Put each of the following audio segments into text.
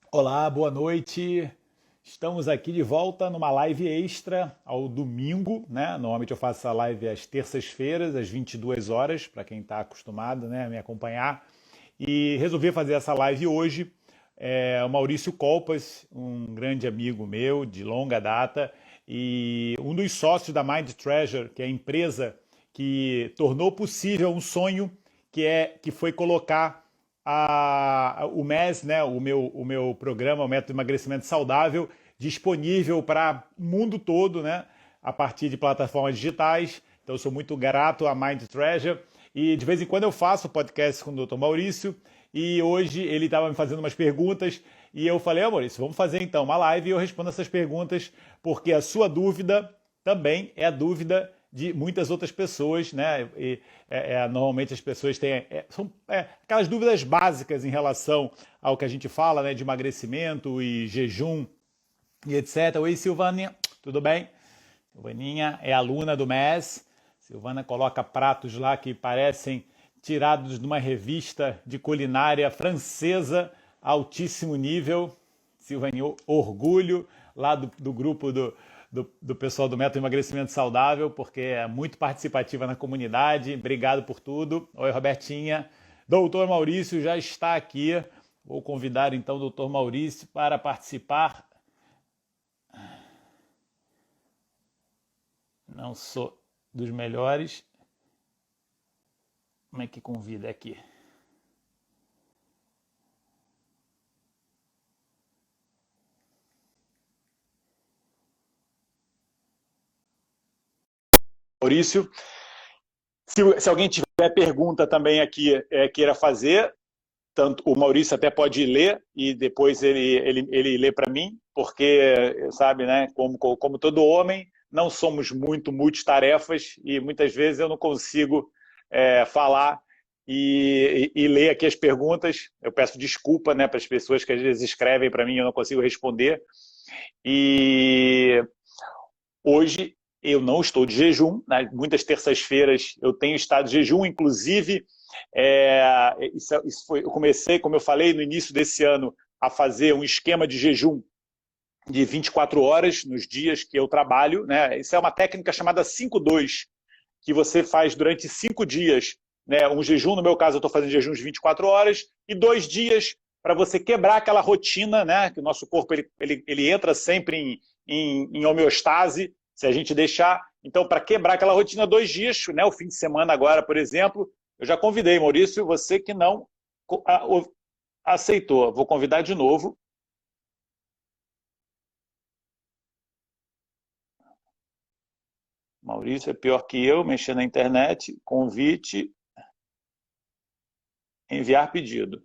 Olá, boa noite. Estamos aqui de volta numa live extra ao domingo, né? Normalmente eu faço essa live às terças-feiras, às 22 horas, para quem está acostumado, né, a me acompanhar. E resolvi fazer essa live hoje. O Maurício Colpas, um grande amigo meu de longa data e um dos sócios da Mind Treasure, que é a empresa que tornou possível um sonho que foi colocar o MES, né, o meu programa, o Método de Emagrecimento Saudável, disponível para o mundo todo, né, a partir de plataformas digitais. Então, eu sou muito grato à Mind Treasure. E de vez em quando eu faço podcast com o Dr. Maurício. E hoje ele estava me fazendo umas perguntas. E eu falei, Maurício, vamos fazer então uma live e eu respondo essas perguntas, porque a sua dúvida também é a dúvida de muitas outras pessoas, né? Normalmente as pessoas têm são aquelas dúvidas básicas em relação ao que a gente fala, né? De emagrecimento e jejum e etc. Oi, Silvânia, tudo bem? Silvaninha é aluna do MES. Silvana coloca pratos lá que parecem tirados de uma revista de culinária francesa, altíssimo nível. Silvaninha, orgulho lá do grupo do pessoal do Método Emagrecimento Saudável, porque é muito participativa na comunidade. Obrigado por tudo. Oi, Robertinha. Doutor Maurício já está aqui. Vou convidar então o doutor Maurício para participar. Não sou dos melhores. Como é que convida aqui? Maurício, se alguém tiver pergunta também aqui queira fazer, tanto o Maurício até pode ler e depois ele lê para mim, porque, sabe, né, como todo homem, não somos muito multitarefas e muitas vezes eu não consigo falar e ler aqui as perguntas. Eu peço desculpa, né, para as pessoas que às vezes escrevem para mim e eu não consigo responder. E hoje eu não estou de jejum, né? Muitas terças-feiras eu tenho estado de jejum, inclusive eu comecei, como eu falei, no início desse ano, a fazer um esquema de jejum de 24 horas nos dias que eu trabalho. Né? Isso é uma técnica chamada 5-2, que você faz durante 5 dias. Né? Um jejum, no meu caso, eu estou fazendo jejum de 24 horas, e 2 dias para você quebrar aquela rotina, né? Que o nosso corpo ele entra sempre em homeostase, se a gente deixar. Então, para quebrar aquela rotina, 2 dias, né? O fim de semana agora, por exemplo, eu já convidei, Maurício, você que não aceitou. Vou convidar de novo. Maurício é pior que eu, mexer na internet, convite, enviar pedido.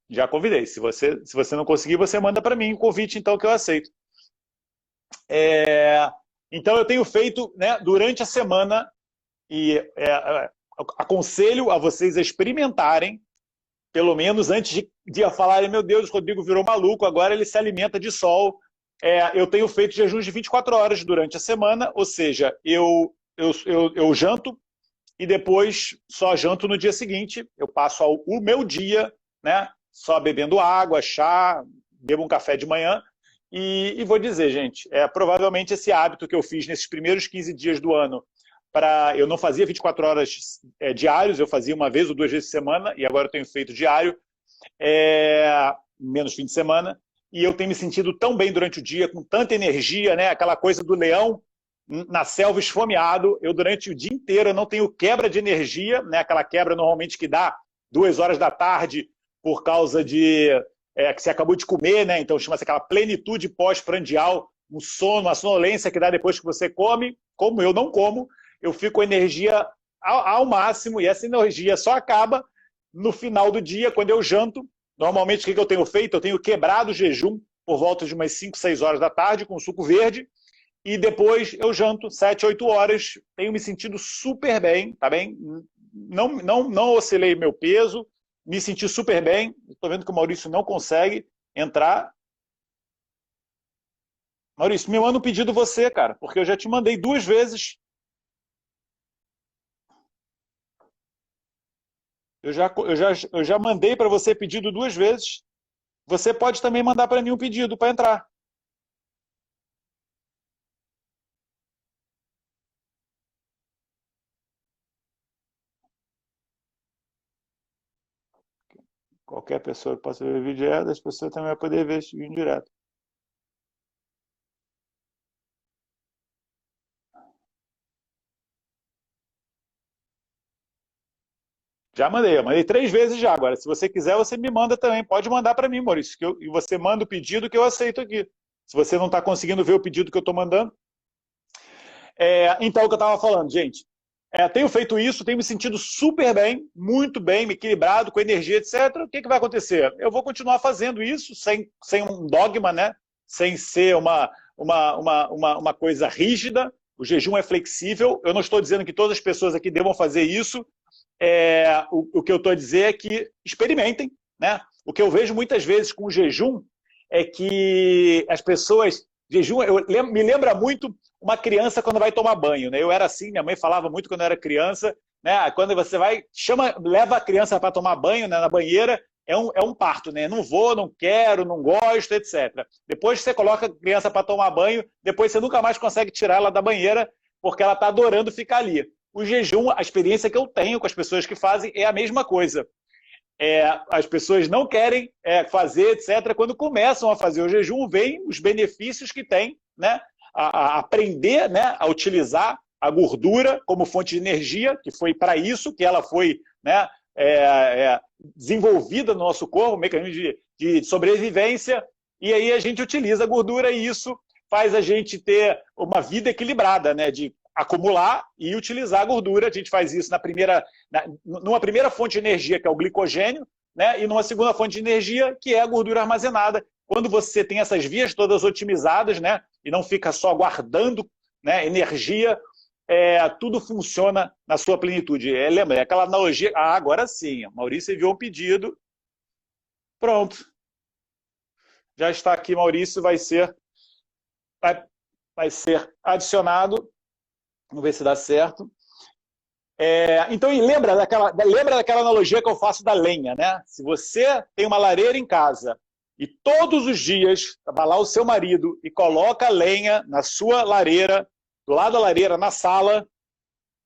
Já convidei. Se você não conseguir, você manda para mim o convite, então, que eu aceito. É, então, eu tenho feito, né, durante a semana e aconselho a vocês a experimentarem, pelo menos antes de falarem, meu Deus, o Rodrigo virou maluco, agora ele se alimenta de sol. Eu tenho feito jejuns de 24 horas durante a semana, ou seja, eu janto e depois só janto no dia seguinte. Eu passo o meu dia, né, só bebendo água, chá, bebo um café de manhã. E vou dizer, gente, provavelmente esse hábito que eu fiz nesses primeiros 15 dias do ano, eu não fazia 24 horas diários, eu fazia uma vez ou 2 vezes por semana, e agora eu tenho feito diário, menos fim de semana, e eu tenho me sentido tão bem durante o dia, com tanta energia, né? Aquela coisa do leão na selva esfomeado. Eu durante o dia inteiro eu não tenho quebra de energia, né? Aquela quebra normalmente que dá 2 horas da tarde por causa de que você acabou de comer, né? Então chama-se aquela plenitude pós-prandial, um sono, uma sonolência que dá depois que você come. Como eu não como, eu fico com energia ao máximo, e essa energia só acaba no final do dia, quando eu janto. Normalmente, o que eu tenho feito? Eu tenho quebrado o jejum por volta de umas 5, 6 horas da tarde, com suco verde, e depois eu janto 7, 8 horas. Tenho me sentido super bem, tá bem? Não oscilei meu peso, me senti super bem. Estou vendo que o Maurício não consegue entrar. Maurício, me manda um pedido você, cara, porque eu já te mandei 2 vezes. Eu já mandei para você pedido 2 vezes. Você pode também mandar para mim um pedido para entrar. Qualquer pessoa que possa ver o vídeo direto, as pessoas também vai poder ver esse vídeo direto. Já mandei, eu mandei 3 vezes já. Agora, se você quiser, você me manda também. Pode mandar para mim, Maurício, e você manda o pedido que eu aceito aqui. Se você não está conseguindo ver o pedido que eu estou mandando. Então, o que eu estava falando, gente. Tenho feito isso, tenho me sentido super bem, muito bem, me equilibrado, com energia, etc. O que vai acontecer? Eu vou continuar fazendo isso sem um dogma, né? Sem ser uma coisa rígida. O jejum é flexível. Eu não estou dizendo que todas as pessoas aqui devam fazer isso. O que eu estou a dizer é que experimentem, né? O que eu vejo muitas vezes com o jejum é que as pessoas... me lembra muito uma criança quando vai tomar banho, né? Eu era assim, minha mãe falava muito quando eu era criança, né? Quando você vai, leva a criança para tomar banho, né, na banheira, é um parto, né? Não vou, não quero, não gosto, etc. Depois que você coloca a criança para tomar banho, depois você nunca mais consegue tirar ela da banheira, porque ela está adorando ficar ali. O jejum, a experiência que eu tenho com as pessoas que fazem é a mesma coisa. As pessoas não querem fazer, etc. Quando começam a fazer o jejum, vem os benefícios que tem, né? A aprender, né, a utilizar a gordura como fonte de energia, que foi para isso que ela foi, né, desenvolvida no nosso corpo, um mecanismo de sobrevivência, e aí a gente utiliza a gordura e isso faz a gente ter uma vida equilibrada, né, de acumular e utilizar a gordura. A gente faz isso numa primeira fonte de energia, que é o glicogênio, né, e numa segunda fonte de energia, que é a gordura armazenada. Quando você tem essas vias todas otimizadas, né, e não fica só guardando, né, energia, tudo funciona na sua plenitude. Lembra, aquela analogia... agora sim, Maurício enviou um pedido. Pronto. Já está aqui, Maurício, vai ser adicionado. Vamos ver se dá certo. Então, lembra daquela analogia que eu faço da lenha, né? Se você tem uma lareira em casa e todos os dias vai lá o seu marido e coloca a lenha na sua lareira, do lado da lareira, na sala,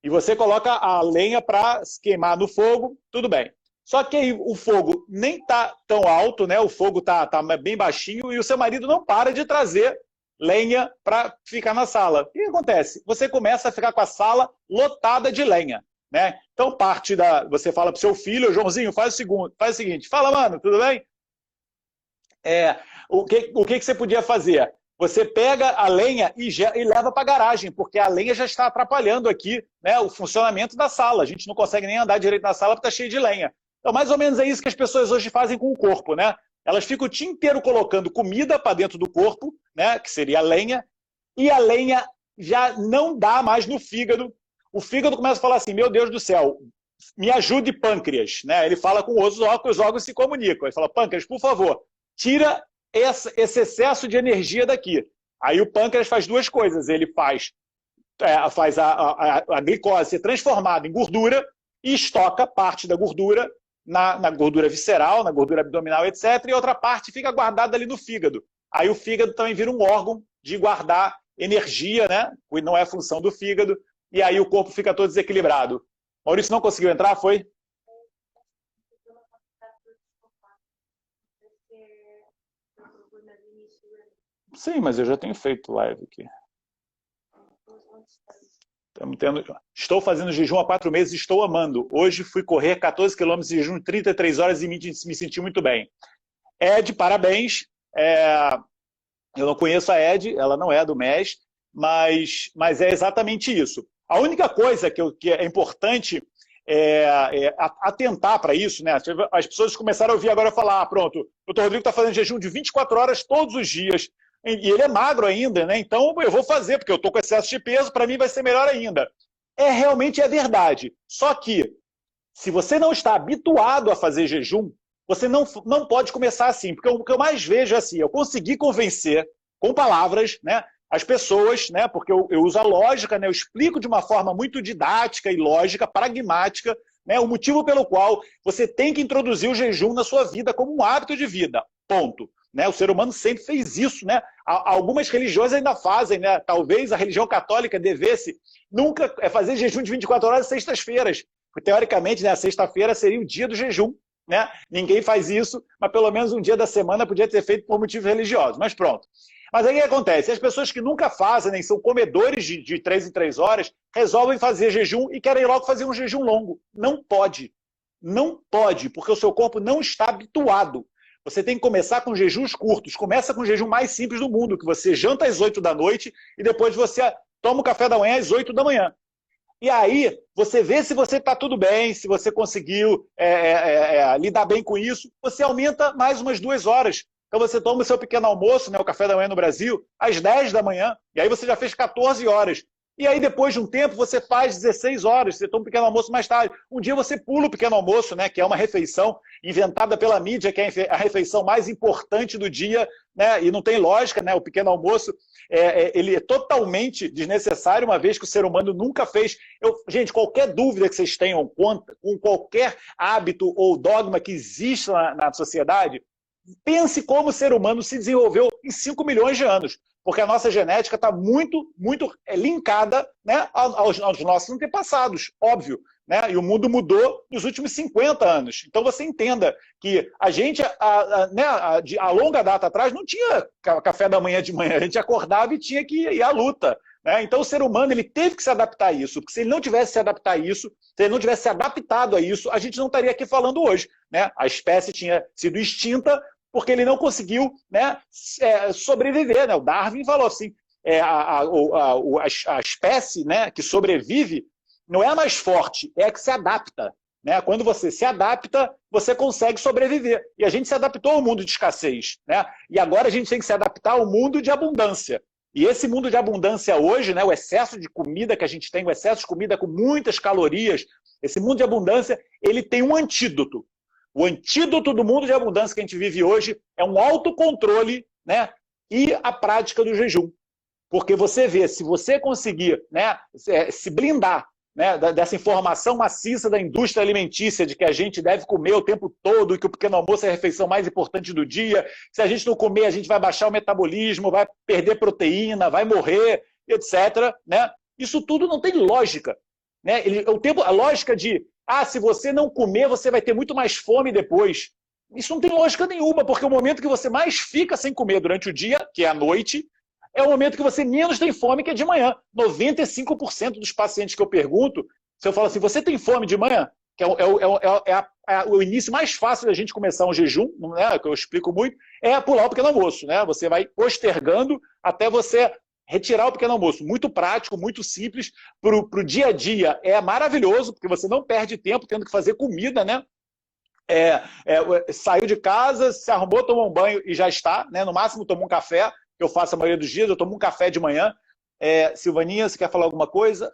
e você coloca a lenha para se queimar no fogo, tudo bem. Só que aí o fogo nem está tão alto, né? O fogo está bem baixinho e o seu marido não para de trazer lenha para ficar na sala. O que acontece? Você começa a ficar com a sala lotada de lenha, né? Então você fala para o seu filho: Joãozinho, faz o seguinte, fala, mano, tudo bem? O que você podia fazer? Você pega a lenha e leva para a garagem, porque a lenha já está atrapalhando aqui, né, o funcionamento da sala. A gente não consegue nem andar direito na sala porque está cheio de lenha. Então, mais ou menos é isso que as pessoas hoje fazem com o corpo, né? Elas ficam o dia inteiro colocando comida para dentro do corpo, né, que seria a lenha, e a lenha já não dá mais no fígado. O fígado começa a falar assim: meu Deus do céu, me ajude, pâncreas, né? Ele fala com os órgãos se comunicam. Ele fala: pâncreas, por favor, tira esse excesso de energia daqui. Aí o pâncreas faz duas coisas: ele faz a glicose ser transformada em gordura e estoca parte da gordura na gordura visceral, na gordura abdominal, etc. E outra parte fica guardada ali no fígado. Aí o fígado também vira um órgão de guardar energia, né? Não é função do fígado, e aí o corpo fica todo desequilibrado. Maurício não conseguiu entrar, foi? Sim, mas eu já tenho feito live aqui. Estou fazendo jejum há 4 meses e estou amando. Hoje fui correr 14 quilômetros de jejum, 33 horas e me senti muito bem. Ed, parabéns. Eu não conheço a Ed, ela não é do MES, mas é exatamente isso. A única coisa que é importante atentar para isso, né? As pessoas começaram a ouvir agora falar: pronto, o doutor Rodrigo está fazendo jejum de 24 horas todos os dias, e ele é magro ainda, né? Então eu vou fazer, porque eu estou com excesso de peso, para mim vai ser melhor ainda. Realmente é verdade. Só que, se você não está habituado a fazer jejum, você não pode começar assim, porque o que eu mais vejo é assim: eu consegui convencer com palavras, né, as pessoas, né, porque eu uso a lógica, né, eu explico de uma forma muito didática e lógica, pragmática, né, o motivo pelo qual você tem que introduzir o jejum na sua vida como um hábito de vida, ponto. Né? O ser humano sempre fez isso, né? Algumas religiões ainda fazem, né? Talvez a religião católica devesse nunca fazer jejum de 24 horas às sextas-feiras, porque teoricamente, né, a sexta-feira seria o dia do jejum, né? Ninguém faz isso, mas pelo menos um dia da semana podia ter feito por motivos religiosos, mas pronto. Mas aí o que acontece? As pessoas que nunca fazem, nem são comedores de 3 em 3 horas, resolvem fazer jejum e querem logo fazer um jejum longo. Não pode. Não pode, porque o seu corpo não está habituado. Você tem que começar com jejuns curtos. Começa com o jejum mais simples do mundo, que você janta às 8 da noite e depois você toma o café da manhã às 8 da manhã. E aí, você vê se você está tudo bem, se você conseguiu lidar bem com isso, você aumenta mais umas 2 horas. Então você toma o seu pequeno almoço, né, o café da manhã no Brasil, às 10 da manhã, e aí você já fez 14 horas. E aí, depois de um tempo, você faz 16 horas, você toma um pequeno almoço mais tarde. Um dia você pula o pequeno almoço, né, que é uma refeição inventada pela mídia, que é a refeição mais importante do dia, né, e não tem lógica, né, o pequeno almoço, ele é totalmente desnecessário, uma vez que o ser humano nunca fez. Gente, qualquer dúvida que vocês tenham com qualquer hábito ou dogma que exista na sociedade, pense como o ser humano se desenvolveu em 5 milhões de anos. Porque a nossa genética está muito, muito linkada, né, aos nossos antepassados, óbvio. Né? E o mundo mudou nos últimos 50 anos. Então você entenda que a gente, a longa data atrás, não tinha café da manhã de manhã, a gente acordava e tinha que ir à luta. Né? Então o ser humano ele teve que se adaptar a isso, porque se ele não tivesse se adaptar a isso, se ele não tivesse se adaptado a isso, a gente não estaria aqui falando hoje. Né? A espécie tinha sido extinta porque ele não conseguiu, né, sobreviver. Né? O Darwin falou assim, a espécie, né, que sobrevive não é a mais forte, é a que se adapta. Né? Quando você se adapta, você consegue sobreviver. E a gente se adaptou ao mundo de escassez. Né? E agora a gente tem que se adaptar ao mundo de abundância. E esse mundo de abundância hoje, né, o excesso de comida que a gente tem, o excesso de comida com muitas calorias, esse mundo de abundância, ele tem um antídoto. O antídoto do mundo de abundância que a gente vive hoje é um autocontrole, né, e a prática do jejum. Porque você vê, se você conseguir, né, se blindar, né, dessa informação maciça da indústria alimentícia de que a gente deve comer o tempo todo e que o pequeno almoço é a refeição mais importante do dia, se a gente não comer, a gente vai baixar o metabolismo, vai perder proteína, vai morrer, etc. Né? Isso tudo não tem lógica. Né? A lógica de se você não comer, você vai ter muito mais fome depois. Isso não tem lógica nenhuma, porque o momento que você mais fica sem comer durante o dia, que é a noite, é o momento que você menos tem fome, que é de manhã. 95% dos pacientes que eu pergunto, se eu falo assim, você tem fome de manhã? Que é o início mais fácil da gente começar um jejum, né, que eu explico muito, é pular o pequeno almoço. Né? Você vai postergando até você retirar o pequeno almoço. Muito prático, muito simples. Para o dia a dia é maravilhoso, porque você não perde tempo tendo que fazer comida, né? Saiu de casa, se arrumou, tomou um banho e já está. Né? No máximo tomou um café, que eu faço a maioria dos dias, eu tomo um café de manhã. Silvaninha, você quer falar alguma coisa?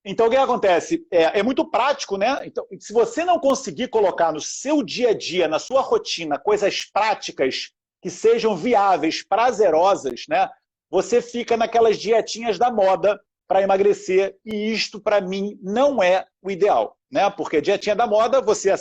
Então, o que acontece? É muito prático, né? Então, se você não conseguir colocar no seu dia a dia, na sua rotina, coisas práticas que sejam viáveis, prazerosas, né? Você fica naquelas dietinhas da moda para emagrecer, e isto, para mim, não é o ideal. Né? Porque a dietinha da moda, você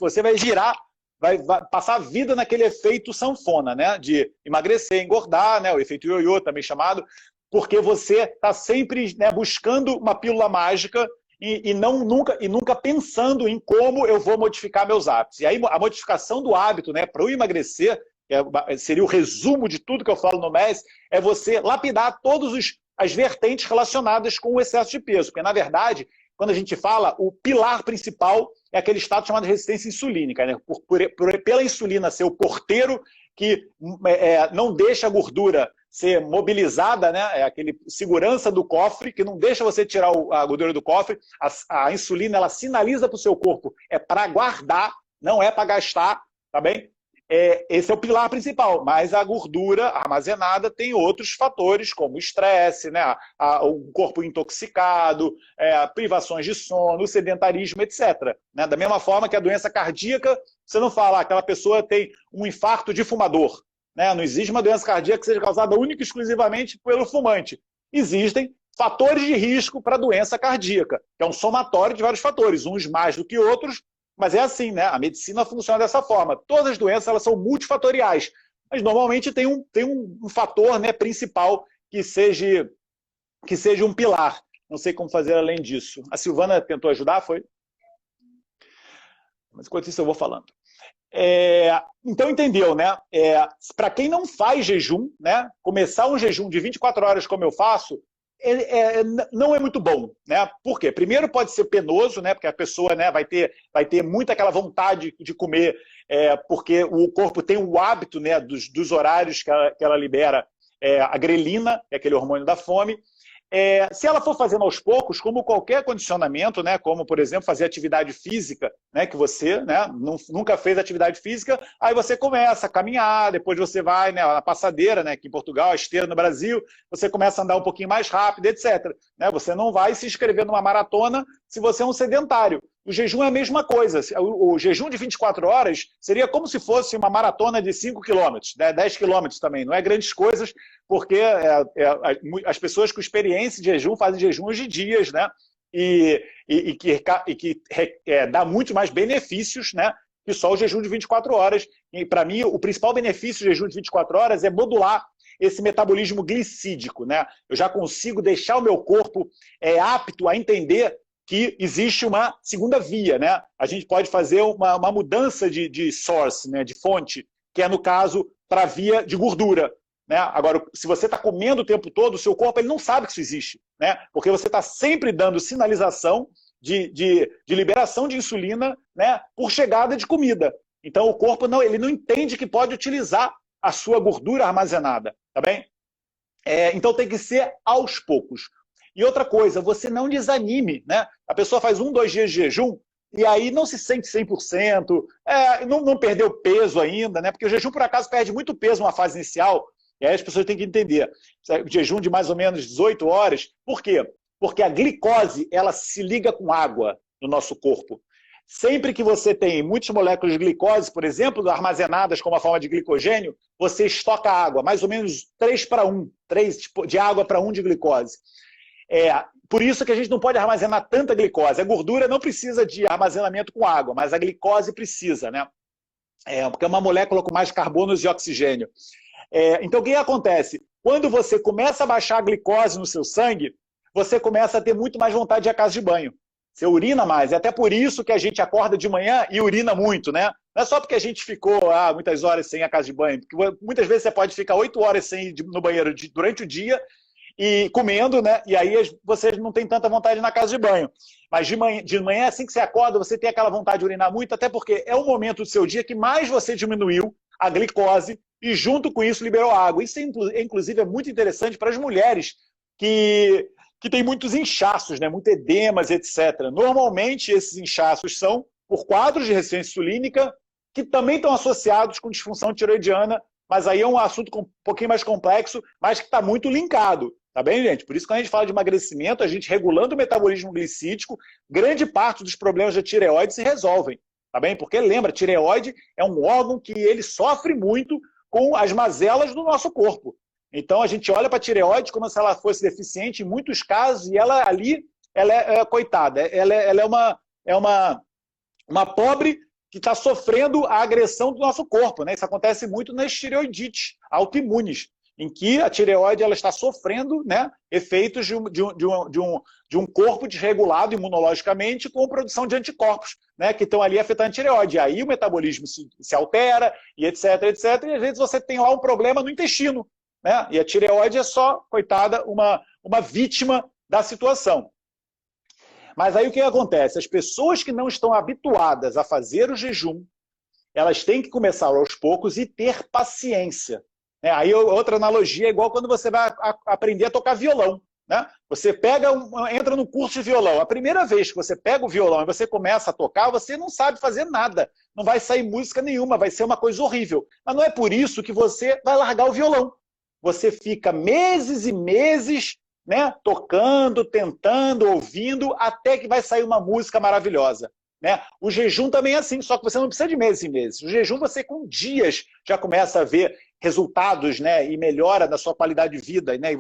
você vai girar, vai passar a vida naquele efeito sanfona, né? De emagrecer, engordar, né? O efeito ioiô, também chamado, porque você está sempre, né, buscando uma pílula mágica e nunca pensando em como eu vou modificar meus hábitos. E aí a modificação do hábito, né, para o emagrecer, seria o resumo de tudo que eu falo no MES, é você lapidar todas as vertentes relacionadas com o excesso de peso. Porque, na verdade, quando a gente fala, o pilar principal é aquele estado chamado de resistência insulínica. Né? Pela insulina ser o porteiro que não deixa a gordura ser mobilizada, né? É aquele segurança do cofre, que não deixa você tirar a gordura do cofre. A insulina, ela sinaliza para o seu corpo, é para guardar, não é para gastar, tá bem? Esse é o pilar principal, mas a gordura armazenada tem outros fatores, como o estresse, né? O corpo intoxicado, privações de sono, o sedentarismo, etc. Né? Da mesma forma que a doença cardíaca, você não fala, aquela pessoa tem um infarto de fumador. Né? Não existe uma doença cardíaca que seja causada única e exclusivamente pelo fumante. Existem fatores de risco para doença cardíaca, que é um somatório de vários fatores, uns mais do que outros, mas é assim, né? A medicina funciona dessa forma. Todas as doenças elas são multifatoriais, mas normalmente tem um fator, né, principal que seja um pilar. Não sei como fazer além disso. A Silvana tentou ajudar, foi? Mas enquanto isso eu vou falando. Então entendeu, né? Para quem não faz jejum, né? Começar um jejum de 24 horas como eu faço, não é muito bom, né? Por quê? Primeiro pode ser penoso, né? Porque a pessoa, né, vai ter muito aquela vontade de comer, porque o corpo tem o hábito, né, dos horários que ela libera a grelina, que é aquele hormônio da fome. Se ela for fazendo aos poucos, como qualquer condicionamento, né, como, por exemplo, fazer atividade física, né, que você, né, nunca fez atividade física, aí você começa a caminhar, depois você vai, né, na passadeira, né, aqui em Portugal, a esteira no Brasil, você começa a andar um pouquinho mais rápido, etc. Né, você não vai se inscrever numa maratona se você é um sedentário. O jejum é a mesma coisa. O jejum de 24 horas seria como se fosse uma maratona de 5 quilômetros, né, 10 quilômetros também. Não é grandes coisas, porque as pessoas com experiência de jejum fazem jejuns de dias, né? E que dá muito mais benefícios, né, que só o jejum de 24 horas. E, para mim, o principal benefício do jejum de 24 horas é modular esse metabolismo glicídico, né? Eu já consigo deixar o meu corpo apto a entender que existe uma segunda via, né? A gente pode fazer uma mudança de source, né, de fonte, que é, no caso, para a via de gordura. Né? Agora, se você está comendo o tempo todo, o seu corpo ele não sabe que isso existe, né? Porque você está sempre dando sinalização de liberação de insulina, né, por chegada de comida. Então, o corpo ele não entende que pode utilizar a sua gordura armazenada, tá bem? Então, tem que ser aos poucos. E outra coisa, você não desanime, né? A pessoa faz 1, 2 dias de jejum e aí não se sente 100%, não perdeu peso ainda, né? Porque o jejum, por acaso, perde muito peso numa fase inicial, e aí as pessoas têm que entender. O jejum de mais ou menos 18 horas, por quê? Porque a glicose, ela se liga com água no nosso corpo. Sempre que você tem muitas moléculas de glicose, por exemplo, armazenadas como a forma de glicogênio, você estoca água, mais ou menos 3:1, 3 de água para 1 de glicose. Por isso que a gente não pode armazenar tanta glicose. A gordura não precisa de armazenamento com água, mas a glicose precisa, né? Porque é uma molécula com mais carbonos e oxigênio. Então, o que acontece? Quando você começa a baixar a glicose no seu sangue, você começa a ter muito mais vontade de ir à casa de banho. Você urina mais. É até por isso que a gente acorda de manhã e urina muito, né? Não é só porque a gente ficou muitas horas sem ir à casa de banho. Porque muitas vezes você pode ficar 8 horas sem ir no banheiro durante o dia e comendo, né? E aí você não tem tanta vontade de ir na casa de banho. Mas de manhã, assim que você acorda, você tem aquela vontade de urinar muito, até porque é o momento do seu dia que mais você diminuiu a glicose e junto com isso liberou água. Isso, inclusive, é muito interessante para as mulheres que têm muitos inchaços, né? Muito edemas, etc. Normalmente, esses inchaços são por quadros de resistência insulínica que também estão associados com disfunção tiroidiana, mas aí é um assunto um pouquinho mais complexo, mas que está muito linkado. Tá bem, gente? Por isso, quando a gente fala de emagrecimento, a gente regulando o metabolismo glicídico, grande parte dos problemas da tireoide se resolvem. Tá bem? Porque lembra, a tireoide é um órgão que ele sofre muito com as mazelas do nosso corpo. Então, a gente olha para a tireoide como se ela fosse deficiente em muitos casos, e ela ali, ela é coitada, ela é uma pobre que está sofrendo a agressão do nosso corpo, né? Isso acontece muito nas tireoidites autoimunes, em que a tireoide ela está sofrendo, né, efeitos de um corpo desregulado imunologicamente com produção de anticorpos, né, que estão ali afetando a tireoide. E aí o metabolismo se altera, e etc, etc, e às vezes você tem lá um problema no intestino, né, e a tireoide é só, coitada, uma vítima da situação. Mas aí o que acontece? As pessoas que não estão habituadas a fazer o jejum, elas têm que começar aos poucos e ter paciência. Aí outra analogia é igual quando você vai aprender a tocar violão. Né? Você entra no curso de violão. A primeira vez que você pega o violão e você começa a tocar, você não sabe fazer nada. Não vai sair música nenhuma, vai ser uma coisa horrível. Mas não é por isso que você vai largar o violão. Você fica meses e meses, né, tocando, tentando, ouvindo, até que vai sair uma música maravilhosa. né? O jejum também é assim, só que você não precisa de meses e meses. O jejum você com dias já começa a ver resultados, né, e melhora na sua qualidade de vida, né? E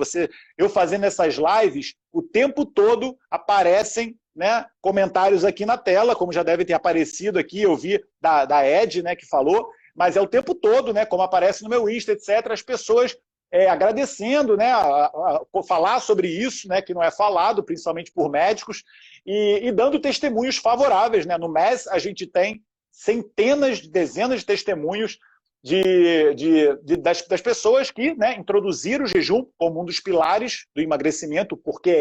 eu fazendo essas lives, o tempo todo aparecem, né, comentários aqui na tela, como já deve ter aparecido aqui, eu vi da Ed, né, que falou, mas é o tempo todo, né, como aparece no meu Insta, etc., as pessoas agradecendo, né, a falar sobre isso, né, que não é falado, principalmente por médicos, e dando testemunhos favoráveis, né? No MES a gente tem centenas, dezenas de testemunhos das pessoas que, né, introduziram o jejum como um dos pilares do emagrecimento, porque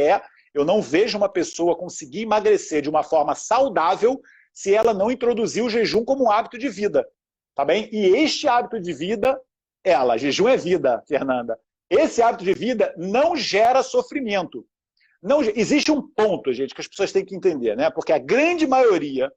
eu não vejo uma pessoa conseguir emagrecer de uma forma saudável se ela não introduzir o jejum como um hábito de vida, tá bem? E este hábito de vida, jejum é vida, Fernanda, esse hábito de vida não gera sofrimento. Não, existe um ponto, gente, que as pessoas têm que entender, né? Porque a grande maioria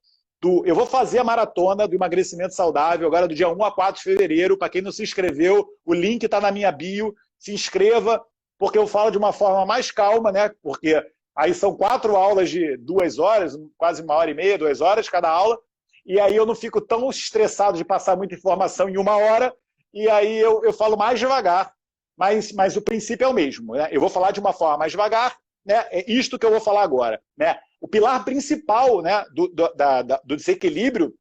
eu vou fazer a maratona do emagrecimento saudável agora do dia 1 a 4 de fevereiro. Para quem não se inscreveu, o link está na minha bio. Se inscreva, porque eu falo de uma forma mais calma, né? Porque aí são 4 aulas de 2 horas, quase 1h30, 2 horas cada aula. E aí eu não fico tão estressado de passar muita informação em 1 hora. E aí eu falo mais devagar. Mas o princípio é o mesmo, né? Eu vou falar de uma forma mais devagar, né? É isto que eu vou falar agora, né? O pilar principal, né, do desequilíbrio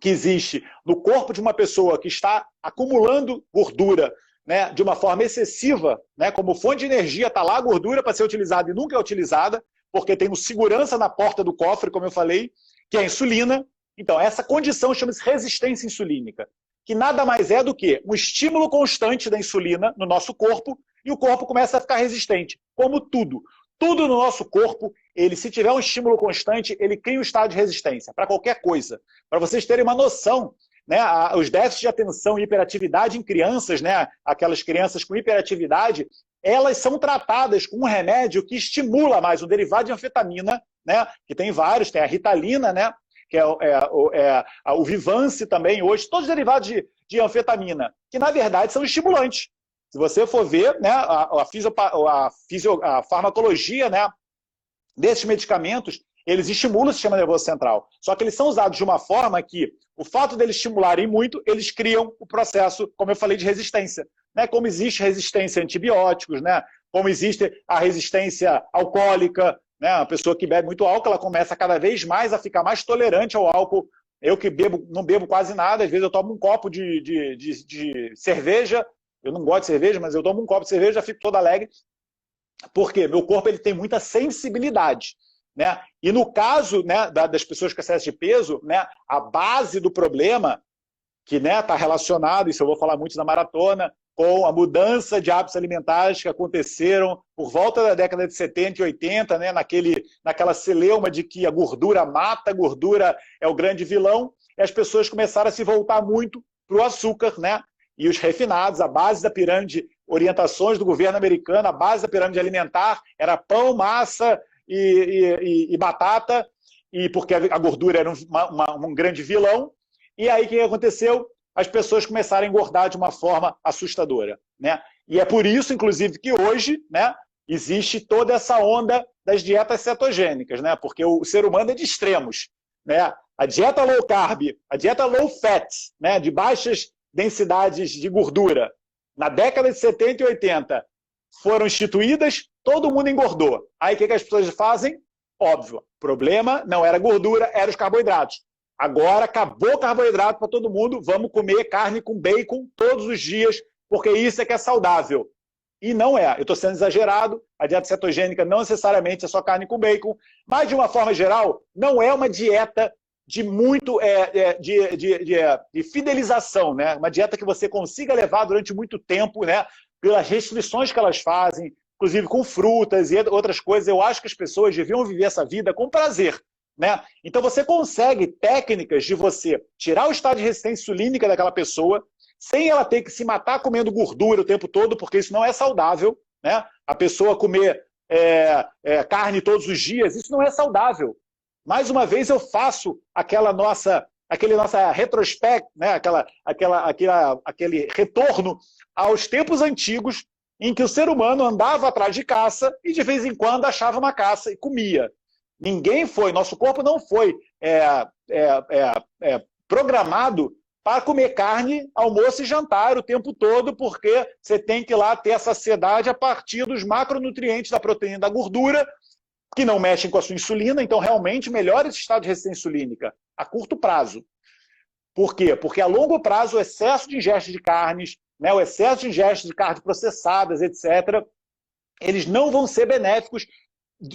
que existe no corpo de uma pessoa que está acumulando gordura, né, de uma forma excessiva, né, como fonte de energia, está lá a gordura para ser utilizada e nunca é utilizada, porque tem um segurança na porta do cofre, como eu falei, que é a insulina. Então, essa condição chama-se resistência insulínica, que nada mais é do que um estímulo constante da insulina no nosso corpo, e o corpo começa a ficar resistente, como tudo. Tudo no nosso corpo, se tiver um estímulo constante, ele cria um estado de resistência para qualquer coisa. Para vocês terem uma noção, né, os déficits de atenção e hiperatividade em crianças, né, aquelas crianças com hiperatividade, elas são tratadas com um remédio que estimula mais, um derivado de anfetamina, né, que tem vários, tem a Ritalina, né, que é o Vivance também, hoje, todos derivados de anfetamina, que na verdade são estimulantes. Se você for ver, né, a farmacologia, né, desses medicamentos, eles estimulam o sistema nervoso central. Só que eles são usados de uma forma que, o fato deles estimularem muito, eles criam o processo, como eu falei, de resistência. Né? Como existe resistência a antibióticos, né? Como existe a resistência alcoólica, né? A pessoa que bebe muito álcool, ela começa cada vez mais a ficar mais tolerante ao álcool. Eu que não bebo quase nada, às vezes eu tomo um copo de cerveja. Eu não gosto de cerveja, mas eu tomo um copo de cerveja e já fico todo alegre. Porque meu corpo ele tem muita sensibilidade. Né? E no caso, né, das pessoas com excesso de peso, né, a base do problema, que está relacionado, isso eu vou falar muito na maratona, com a mudança de hábitos alimentares que aconteceram por volta da década de 70 e 80, né, naquela celeuma de que a gordura mata, a gordura é o grande vilão, e as pessoas começaram a se voltar muito para o açúcar, né? E os refinados, a base da pirâmide, orientações do governo americano, a base da pirâmide alimentar era pão, massa e batata, e porque a gordura era um grande vilão. E aí o que aconteceu? As pessoas começaram a engordar de uma forma assustadora. Né? E é por isso, inclusive, que hoje, né, existe toda essa onda das dietas cetogênicas, né? Porque o ser humano é de extremos. Né? A dieta low carb, a dieta low fat, né, de baixas densidades de gordura, na década de 70 e 80, foram instituídas, todo mundo engordou. Aí o que as pessoas fazem? Óbvio, o problema não era a gordura, eram os carboidratos. Agora acabou o carboidrato para todo mundo, vamos comer carne com bacon todos os dias, porque isso é que é saudável. E não é. Eu estou sendo exagerado, a dieta cetogênica não necessariamente é só carne com bacon, mas de uma forma geral, não é uma dieta de muito de fidelização, né? Uma dieta que você consiga levar durante muito tempo, né? Pelas restrições que elas fazem, inclusive com frutas e outras coisas. Eu acho que as pessoas deviam viver essa vida com prazer. Né? Então você consegue técnicas de você tirar o estado de resistência insulínica daquela pessoa, sem ela ter que se matar comendo gordura o tempo todo, porque isso não é saudável. Né? A pessoa comer carne todos os dias, isso não é saudável. Mais uma vez eu faço aquele nosso retrospecto, né? aquele retorno aos tempos antigos em que o ser humano andava atrás de caça e de vez em quando achava uma caça e comia. Ninguém foi, nosso corpo não foi programado para comer carne, almoço e jantar o tempo todo, porque você tem que ir lá ter a saciedade a partir dos macronutrientes da proteína e da gordura, que não mexem com a sua insulina, então realmente melhora esse estado de resistência insulínica a curto prazo. Por quê? Porque a longo prazo o excesso de ingesta de carnes, né, o excesso de ingesta de carnes processadas, etc., eles não vão ser benéficos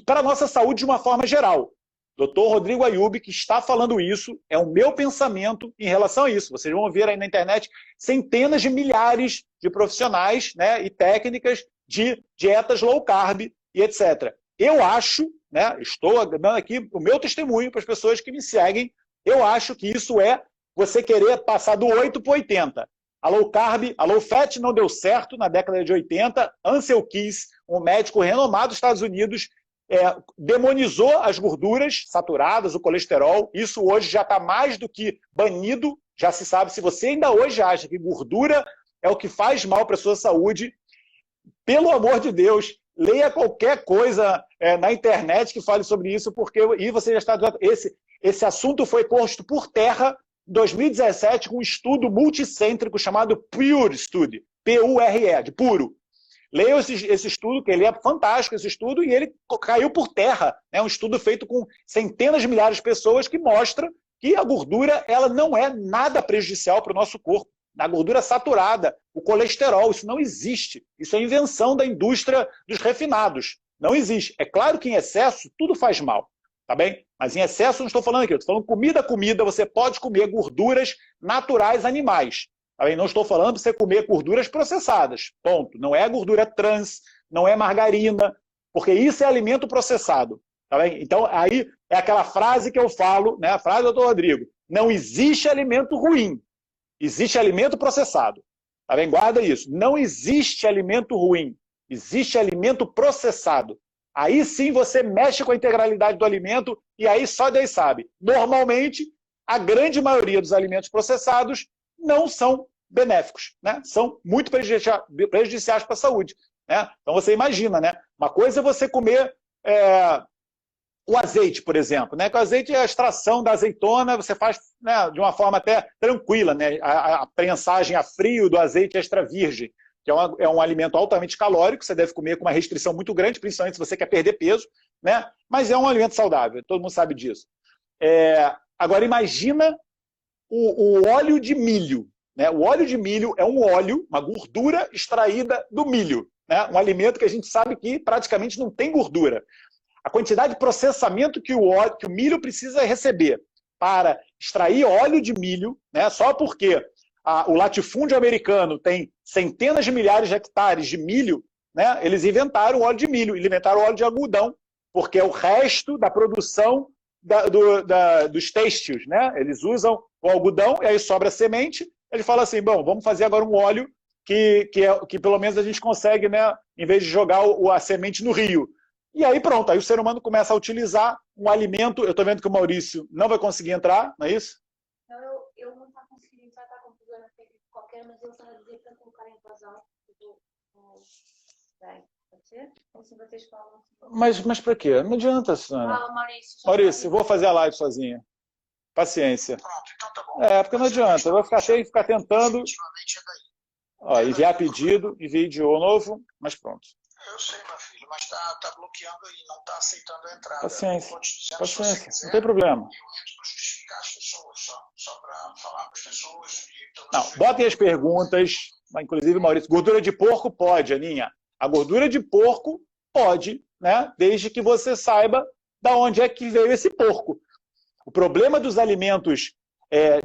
para a nossa saúde de uma forma geral. Dr. Rodrigo Ayub, que está falando isso, é o meu pensamento em relação a isso. Vocês vão ver aí na internet centenas de milhares de profissionais, né, e técnicas de dietas low carb e etc. Eu acho, né, estou dando aqui o meu testemunho para as pessoas que me seguem, eu acho que isso é você querer passar do 8 para o 80. A low carb, a low fat não deu certo na década de 80. Ansel Keys, um médico renomado dos Estados Unidos, demonizou as gorduras saturadas, o colesterol. Isso hoje já está mais do que banido. Já se sabe, se você ainda hoje acha que gordura é o que faz mal para a sua saúde, pelo amor de Deus, leia qualquer coisa na internet que fale sobre isso, porque e você já está... Esse assunto foi posto por terra em 2017 com um estudo multicêntrico chamado PURE Study, P-U-R-E, de puro. Leiam esse estudo, que ele é fantástico, esse estudo, e ele caiu por terra. É um estudo feito com centenas de milhares de pessoas que mostra que a gordura ela não é nada prejudicial para o nosso corpo. A gordura saturada, o colesterol, isso não existe. Isso é invenção da indústria dos refinados. Não existe. É claro que em excesso tudo faz mal, tá bem? Mas em excesso não estou falando aqui, eu estou falando comida, você pode comer gorduras naturais animais. Tá bem? Não estou falando para você comer gorduras processadas, ponto. Não é gordura trans, não é margarina, porque isso é alimento processado. Tá bem? Então, aí é aquela frase que eu falo, né? A frase do Dr. Rodrigo, não existe alimento ruim, existe alimento processado. Tá bem? Guarda isso. Não existe alimento ruim, existe alimento processado. Aí sim você mexe com a integralidade do alimento e aí só Deus sabe. Normalmente, a grande maioria dos alimentos processados não são benéficos, né? São muito prejudiciais para a saúde. Né? Então você imagina, né? Uma coisa é você comer o azeite, por exemplo. Né? Que o azeite é a extração da azeitona, você faz, né, de uma forma até tranquila. Né? A prensagem a frio do azeite extra virgem, que é um alimento altamente calórico, você deve comer com uma restrição muito grande, principalmente se você quer perder peso, né? Mas é um alimento saudável, todo mundo sabe disso. Agora, imagina o óleo de milho. Né? O óleo de milho é um óleo, uma gordura extraída do milho. Né? Um alimento que a gente sabe que praticamente não tem gordura. A quantidade de processamento que o milho precisa receber para extrair óleo de milho, né? Só porque o latifúndio americano tem centenas de milhares de hectares de milho, né? Eles inventaram o óleo de milho, inventaram o óleo de algodão, porque é o resto da produção dos têxteis. Né? Eles usam o algodão e aí sobra a semente. Ele fala assim, bom, vamos fazer agora um óleo que pelo menos a gente consegue, né, em vez de jogar a semente no rio. E aí pronto, aí o ser humano começa a utilizar um alimento. Eu estou vendo que o Maurício não vai conseguir entrar, não é isso? Não, eu não estou conseguindo entrar, está com um problema técnico qualquer, mas ele estava a dizer para colocar em voz alta. Pode ser? Ou se vocês falam... Mas para quê? Não adianta, Susana. Maurício, eu vou fazer a live sozinha. Paciência. Pronto, então tá bom. Porque não adianta. Eu vou ficar tentando. Ó, enviar pedido, envie de novo, mas pronto. Eu sei, meu filho, mas tá bloqueando aí, não está aceitando a entrada. Paciência, não tem problema. Eu entro para justificar as pessoas, só para falar para as pessoas. Não, botem as perguntas, inclusive, Maurício, gordura de porco pode, Aninha. A gordura de porco pode, né? Desde que você saiba de onde é que veio esse porco. O problema dos alimentos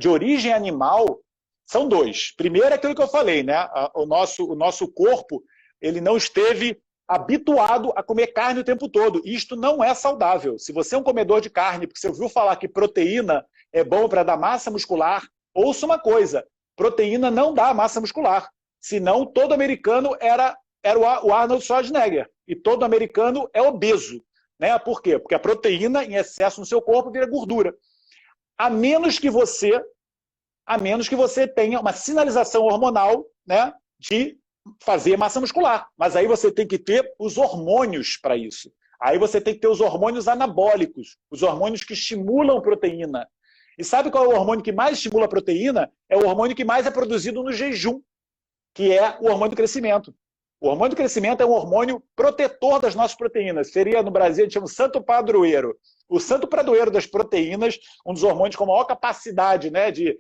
de origem animal são dois. Primeiro é aquilo que eu falei, né? O nosso corpo ele não esteve habituado a comer carne o tempo todo. Isto não é saudável. Se você é um comedor de carne, porque você ouviu falar que proteína é bom para dar massa muscular, ouça uma coisa, proteína não dá massa muscular. Senão todo americano era o Arnold Schwarzenegger. E todo americano é obeso. Né? Por quê? Porque a proteína em excesso no seu corpo vira gordura. A menos que você tenha uma sinalização hormonal, né, de fazer massa muscular. Mas aí você tem que ter os hormônios para isso. Aí você tem que ter os hormônios anabólicos, os hormônios que estimulam proteína. E sabe qual é o hormônio que mais estimula a proteína? É o hormônio que mais é produzido no jejum, que é o hormônio do crescimento. O hormônio do crescimento é um hormônio protetor das nossas proteínas. Seria, no Brasil, a gente chama de santo padroeiro. O santo padroeiro das proteínas, um dos hormônios com maior capacidade, né, de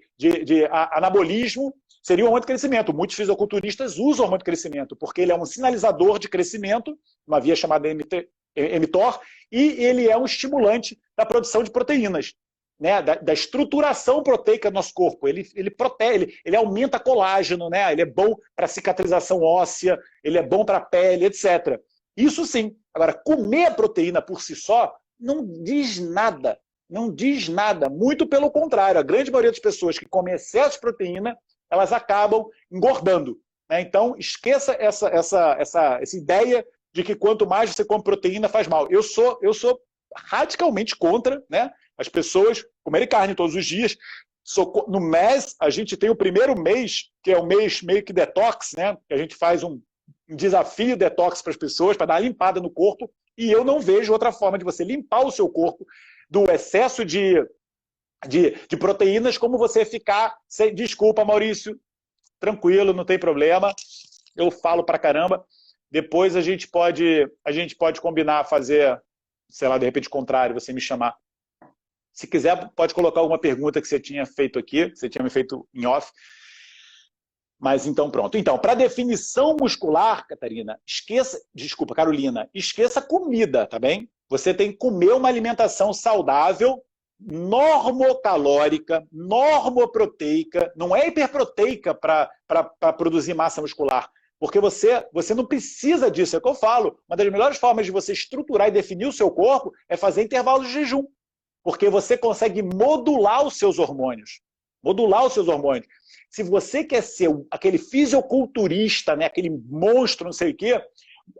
anabolismo, seria o hormônio do crescimento. Muitos fisiculturistas usam o hormônio do crescimento, porque ele é um sinalizador de crescimento, uma via chamada mTOR, e ele é um estimulante da produção de proteínas, né, da estruturação proteica do nosso corpo. Ele protege, ele aumenta colágeno, né, ele é bom para cicatrização óssea, ele é bom para a pele, etc. Isso sim. Agora, comer a proteína por si só não diz nada. Não diz nada. Muito pelo contrário. A grande maioria das pessoas que comem excesso de proteína, elas acabam engordando, né? Então, esqueça essa ideia de que quanto mais você come proteína, faz mal. Eu sou radicalmente contra, né, as pessoas comerem carne todos os dias. No mês, a gente tem o primeiro mês, que é o mês meio que detox, né, que a gente faz um desafio detox para as pessoas, para dar uma limpada no corpo, e eu não vejo outra forma de você limpar o seu corpo do excesso de proteínas, como você ficar sem... Desculpa, Maurício, tranquilo, não tem problema, eu falo pra caramba. Depois a gente pode combinar, fazer, sei lá, de repente contrário, você me chamar. Se quiser, pode colocar alguma pergunta que você tinha feito aqui, que você tinha me feito em off. Mas então pronto. Então, para definição muscular, Carolina, esqueça comida, tá bem? Você tem que comer uma alimentação saudável, normocalórica, normoproteica, não é hiperproteica para produzir massa muscular. Porque você não precisa disso, é o que eu falo. Uma das melhores formas de você estruturar e definir o seu corpo é fazer intervalos de jejum. Porque você consegue modular os seus hormônios. Modular os seus hormônios. Se você quer ser aquele fisiculturista, né, aquele monstro, não sei o quê,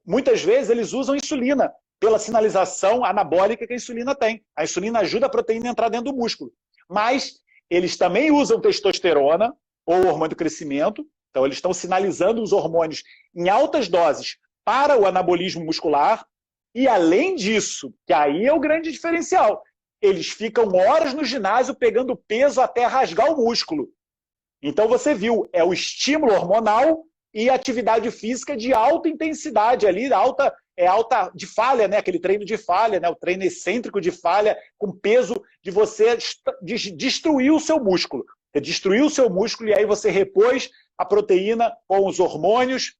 muitas vezes eles usam insulina pela sinalização anabólica que a insulina tem. A insulina ajuda a proteína a entrar dentro do músculo. Mas eles também usam testosterona, ou hormônio do crescimento. Então, eles estão sinalizando os hormônios em altas doses para o anabolismo muscular. E, além disso, que aí é o grande diferencial, eles ficam horas no ginásio pegando peso até rasgar o músculo. Então, você viu, é o estímulo hormonal e atividade física de alta intensidade ali, alta de falha, né? Aquele treino de falha, né? O treino excêntrico de falha, com peso de você destruir o seu músculo. Você destruiu o seu músculo e aí você repôs a proteína com os hormônios,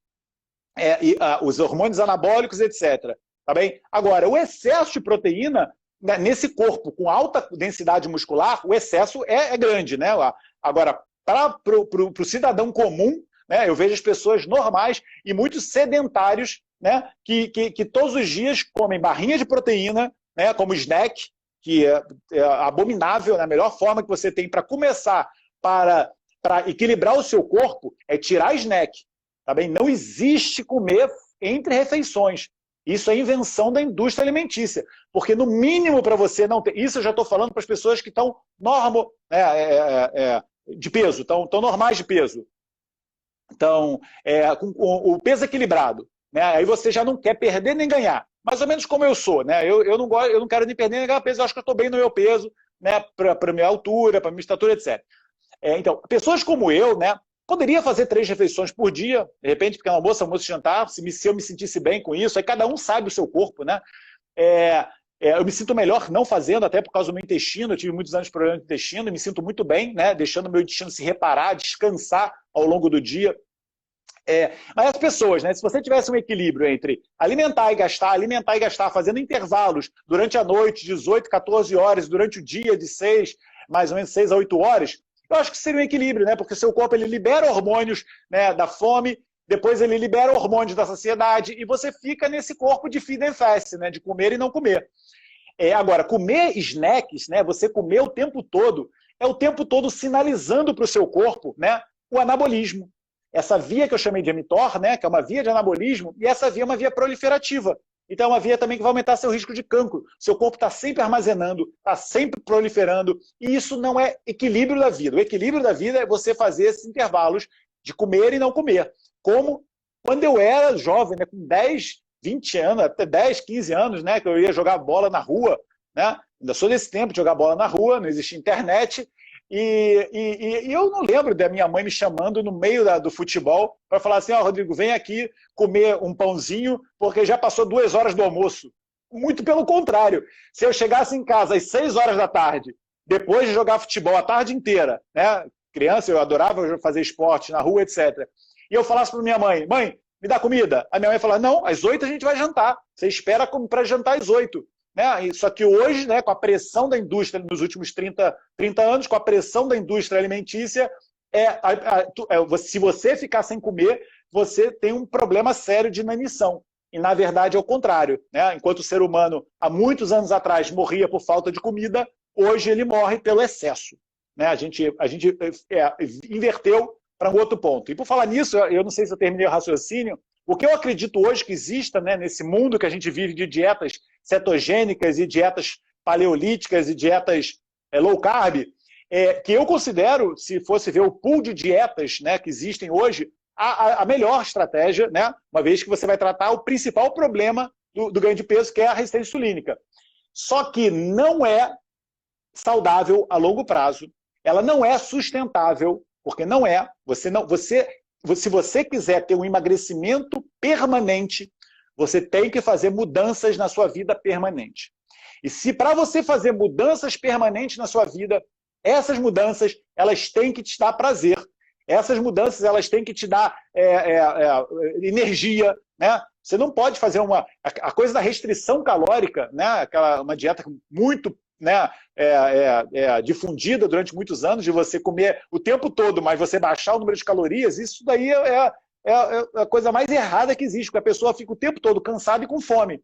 os hormônios anabólicos, etc. Tá bem? Agora, o excesso de proteína, né, nesse corpo com alta densidade muscular, o excesso é grande, né? Agora, para o cidadão comum, né, eu vejo as pessoas normais e muitos sedentários, né, que todos os dias comem barrinha de proteína, né, como snack, que é abominável, né? A melhor forma que você tem para começar para equilibrar o seu corpo é tirar snack. Tá bem? Não existe comer entre refeições. Isso é invenção da indústria alimentícia. Porque, no mínimo, para você não ter... Isso eu já estou falando para as pessoas que estão de peso, estão normais de peso. Então, com o peso equilibrado. Né? Aí você já não quer perder nem ganhar. Mais ou menos como eu sou. Né? Eu não quero nem perder nem ganhar peso. Eu acho que eu estou bem no meu peso, né? Para a minha altura, para a minha estatura, etc. Então, pessoas como eu, né, poderia fazer 3 refeições por dia, de repente, pequeno almoço, almoço e jantar, se eu me sentisse bem com isso, aí cada um sabe o seu corpo, né? Eu me sinto melhor não fazendo, até por causa do meu intestino, eu tive muitos anos de problema de intestino, e me sinto muito bem, né, deixando o meu intestino se reparar, descansar ao longo do dia. Mas as pessoas, né, se você tivesse um equilíbrio entre alimentar e gastar, fazendo intervalos durante a noite, 18, 14 horas, durante o dia de mais ou menos 6 a 8 horas, eu acho que seria um equilíbrio, né? Porque o seu corpo ele libera hormônios, né, da fome, depois ele libera hormônios da saciedade e você fica nesse corpo de feed and fast, né, de comer e não comer. Agora, comer snacks, né, você comer o tempo todo, é o tempo todo sinalizando para o seu corpo, né, o anabolismo. Essa via que eu chamei de mTOR, né, que é uma via de anabolismo, e essa via é uma via proliferativa. Então é uma via também que vai aumentar seu risco de cancro. Seu corpo está sempre armazenando, está sempre proliferando, e isso não é equilíbrio da vida. O equilíbrio da vida é você fazer esses intervalos de comer e não comer. Como quando eu era jovem, né, com 10, 20 anos, até 10, 15 anos, né, que eu ia jogar bola na rua, né? Ainda sou desse tempo de jogar bola na rua, não existia internet, e eu não lembro da minha mãe me chamando no meio do futebol para falar assim, Rodrigo, vem aqui comer um pãozinho, porque já passou 2 horas do almoço. Muito pelo contrário. Se eu chegasse em casa às 6 horas da tarde, depois de jogar futebol a tarde inteira, né? Criança, eu adorava fazer esporte na rua, etc. E eu falasse para minha mãe, me dá comida. A minha mãe fala, não, às 8 a gente vai jantar. Você espera para jantar às 8. Né? Só que hoje, né, com a pressão da indústria nos últimos 30 anos, com a pressão da indústria alimentícia, se você ficar sem comer, você tem um problema sério de inanição. E, na verdade, é o contrário. Né? Enquanto o ser humano, há muitos anos atrás, morria por falta de comida, hoje ele morre pelo excesso. Né? A gente inverteu para um outro ponto. E por falar nisso, eu não sei se eu terminei o raciocínio, o que eu acredito hoje que exista, né, nesse mundo que a gente vive de dietas cetogênicas e dietas paleolíticas e dietas low carb, que eu considero, se fosse ver o pool de dietas, né, que existem hoje, a melhor estratégia, né, uma vez que você vai tratar o principal problema do ganho de peso, que é a resistência insulínica. Só que não é saudável a longo prazo, ela não é sustentável, porque não é. Se você quiser ter um emagrecimento permanente, você tem que fazer mudanças na sua vida permanente. E se para você fazer mudanças permanentes na sua vida, essas mudanças elas têm que te dar prazer. Essas mudanças elas têm que te dar energia, né? Você não pode fazer a coisa da restrição calórica, né? Uma dieta muito, né, difundida durante muitos anos, de você comer o tempo todo, mas você baixar o número de calorias, isso daí é a coisa mais errada que existe, porque a pessoa fica o tempo todo cansada e com fome.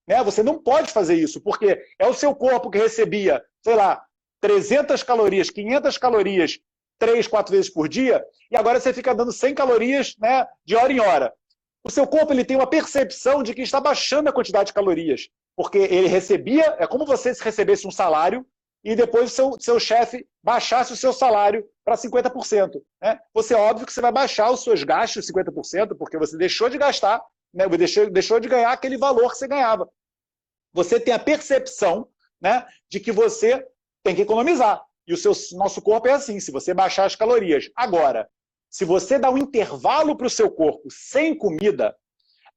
Né? Você não pode fazer isso, porque é o seu corpo que recebia, sei lá, 300 calorias, 500 calorias, 3, 4 vezes por dia, e agora você fica dando 100 calorias, né, de hora em hora. O seu corpo ele tem uma percepção de que está baixando a quantidade de calorias, porque ele recebia, é como você se recebesse um salário e depois o seu chefe baixasse o seu salário para 50%. Né? Você, óbvio que você vai baixar os seus gastos 50%, porque você deixou de gastar, né? Deixou de ganhar aquele valor que você ganhava. Você tem a percepção, né, de que você tem que economizar. E nosso corpo é assim, se você baixar as calorias. Agora, se você dá um intervalo para o seu corpo sem comida,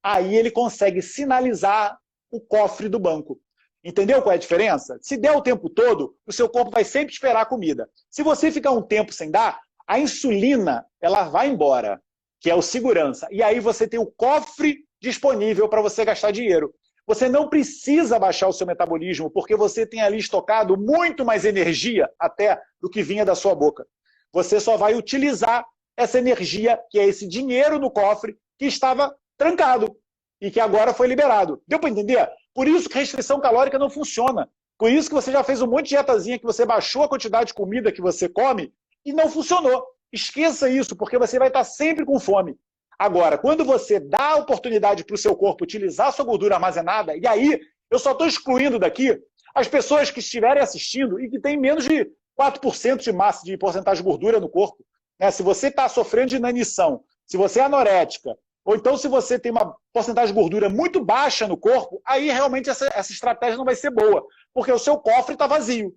aí ele consegue sinalizar o cofre do banco. Entendeu qual é a diferença? Se der o tempo todo, o seu corpo vai sempre esperar a comida. Se você ficar um tempo sem dar, a insulina ela vai embora, que é o segurança. E aí você tem o cofre disponível para você gastar dinheiro. Você não precisa baixar o seu metabolismo, porque você tem ali estocado muito mais energia até do que vinha da sua boca. Você só vai utilizar essa energia, que é esse dinheiro no cofre, que estava trancado e que agora foi liberado. Deu para entender? Por isso que restrição calórica não funciona. Por isso que você já fez um monte de dietazinha, que você baixou a quantidade de comida que você come e não funcionou. Esqueça isso, porque você vai estar sempre com fome. Agora, quando você dá a oportunidade para o seu corpo utilizar a sua gordura armazenada, e aí eu só estou excluindo daqui as pessoas que estiverem assistindo e que têm menos de 4% de massa de porcentagem de gordura no corpo. Né? Se você está sofrendo de inanição, se você é anorética, ou então se você tem uma porcentagem de gordura muito baixa no corpo, aí realmente essa estratégia não vai ser boa, porque o seu cofre está vazio.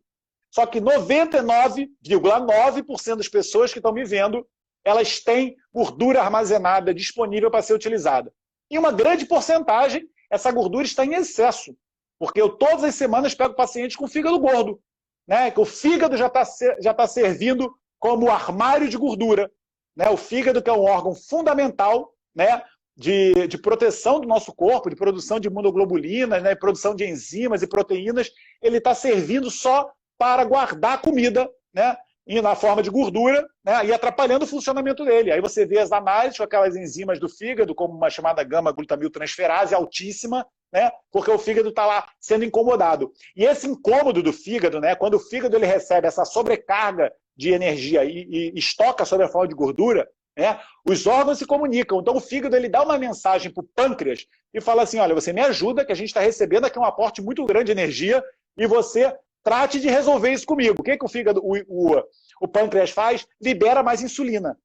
Só que 99,9% das pessoas que estão me vendo, elas têm gordura armazenada disponível para ser utilizada. E uma grande porcentagem, essa gordura está em excesso. Porque eu todas as semanas pego pacientes com fígado gordo. Né? Que o fígado já está servindo como armário de gordura. Né? O fígado, que é um órgão fundamental, né, de proteção do nosso corpo, de produção de imunoglobulinas, né, produção de enzimas e proteínas, ele está servindo só para guardar comida, né, na forma de gordura, né, e atrapalhando o funcionamento dele. Aí você vê as análises com aquelas enzimas do fígado, como uma chamada gama-glutamiltransferase altíssima, né, porque o fígado está lá sendo incomodado. E esse incômodo do fígado, né, quando o fígado ele recebe essa sobrecarga de energia e estoca sobre a forma de gordura, né, os órgãos se comunicam. Então o fígado ele dá uma mensagem para o pâncreas e fala assim, olha, você me ajuda, que a gente está recebendo aqui um aporte muito grande de energia e você trate de resolver isso comigo. O que o fígado, o pâncreas faz? Libera mais insulina.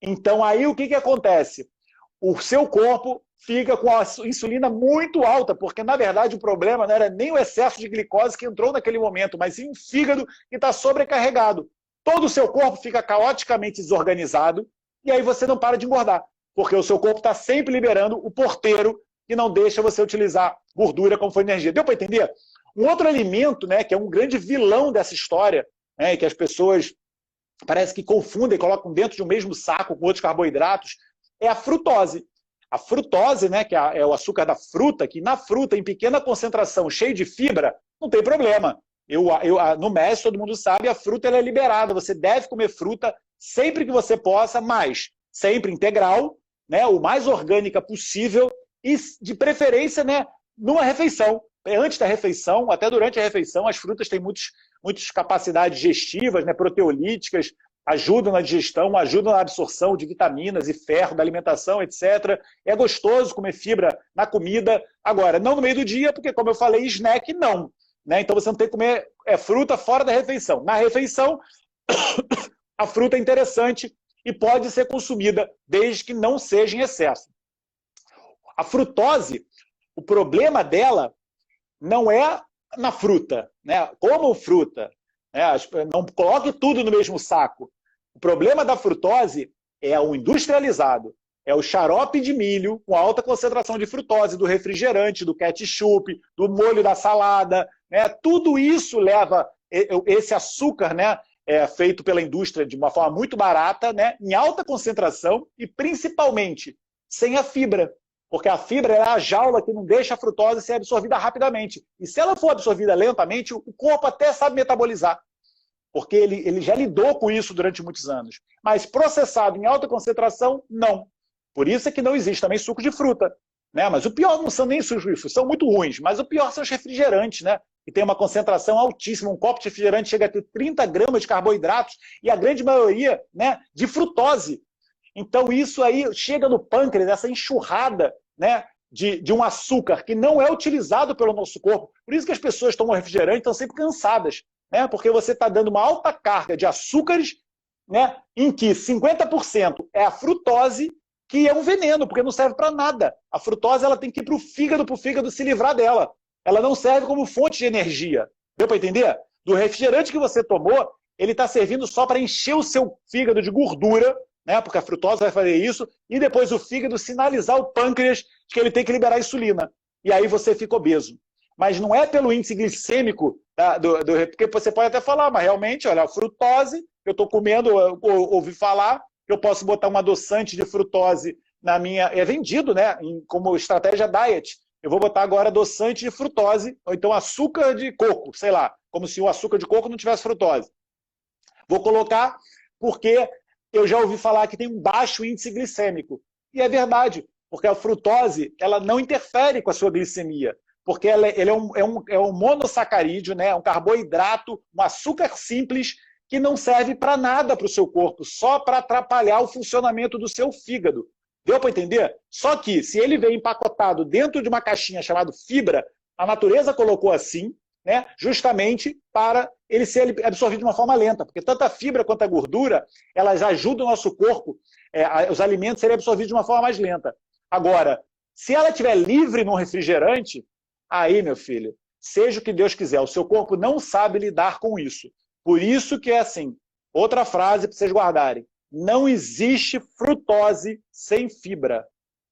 Então aí o que acontece? O seu corpo fica com a insulina muito alta, porque, na verdade, o problema não era nem o excesso de glicose que entrou naquele momento, mas sim o fígado que está sobrecarregado. Todo o seu corpo fica caoticamente desorganizado e aí você não para de engordar, porque o seu corpo está sempre liberando o porteiro que não deixa você utilizar gordura como fonte de energia. Deu para entender? Um outro alimento, né, que é um grande vilão dessa história, né, que as pessoas parece que confundem, colocam dentro de um mesmo saco com outros carboidratos, é a frutose. A frutose, né, que é o açúcar da fruta, que na fruta, em pequena concentração, cheio de fibra, não tem problema. No MES, todo mundo sabe, a fruta ela é liberada. Você deve comer fruta sempre que você possa, mas sempre integral, né, o mais orgânica possível e, de preferência, né, numa refeição. Antes da refeição, até durante a refeição, as frutas têm muitas capacidades digestivas, né, proteolíticas, ajudam na digestão, ajudam na absorção de vitaminas e ferro da alimentação, etc. É gostoso comer fibra na comida. Agora, não no meio do dia, porque, como eu falei, snack não. Né? Então você não tem que comer fruta fora da refeição. Na refeição, a fruta é interessante e pode ser consumida, desde que não seja em excesso. A frutose, o problema dela não é na fruta, né? Como fruta. Não coloque tudo no mesmo saco. O problema da frutose é o industrializado, é o xarope de milho com alta concentração de frutose, do refrigerante, do ketchup, do molho da salada, né? Tudo isso leva esse açúcar, né, feito pela indústria de uma forma muito barata, né, em alta concentração e principalmente sem a fibra. Porque a fibra é a jaula que não deixa a frutose ser absorvida rapidamente. E se ela for absorvida lentamente, o corpo até sabe metabolizar. Porque ele já lidou com isso durante muitos anos. Mas processado em alta concentração, não. Por isso é que não existe também suco de fruta. Né? Mas o pior não são nem sucos de fruta, são muito ruins. Mas o pior são os refrigerantes, né? Que tem uma concentração altíssima. Um copo de refrigerante chega a ter 30 gramas de carboidratos e a grande maioria, né, de frutose. Então isso aí chega no pâncreas, essa enxurrada, né, de um açúcar que não é utilizado pelo nosso corpo. Por isso que as pessoas tomam refrigerante e estão sempre cansadas. Né, porque você está dando uma alta carga de açúcares, né, em que 50% é a frutose, que é um veneno, porque não serve para nada. A frutose ela tem que ir para o fígado se livrar dela. Ela não serve como fonte de energia. Deu para entender? Do refrigerante que você tomou, ele está servindo só para encher o seu fígado de gordura, né, porque a frutose vai fazer isso, e depois o fígado sinalizar o pâncreas de que ele tem que liberar insulina. E aí você fica obeso. Mas não é pelo índice glicêmico, porque você pode até falar, mas realmente, olha, a frutose, eu estou comendo, ouvi falar, que eu posso botar um adoçante de frutose na minha... É vendido, né, como estratégia diet. Eu vou botar agora adoçante de frutose, ou então açúcar de coco, sei lá, como se o açúcar de coco não tivesse frutose. Vou colocar porque eu já ouvi falar que tem um baixo índice glicêmico. E é verdade, porque a frutose ela não interfere com a sua glicemia. Porque ele é um monossacarídeo, né? Um carboidrato, um açúcar simples que não serve para nada para o seu corpo, só para atrapalhar o funcionamento do seu fígado. Deu para entender? Só que, se ele vem empacotado dentro de uma caixinha chamada fibra, a natureza colocou assim, né? Justamente para ele ser absorvido de uma forma lenta. Porque tanto a fibra quanto a gordura, elas ajudam o nosso corpo, os alimentos serem absorvidos de uma forma mais lenta. Agora, se ela estiver livre no refrigerante, aí, meu filho, seja o que Deus quiser, o seu corpo não sabe lidar com isso. Por isso que é assim, outra frase para vocês guardarem, não existe frutose sem fibra.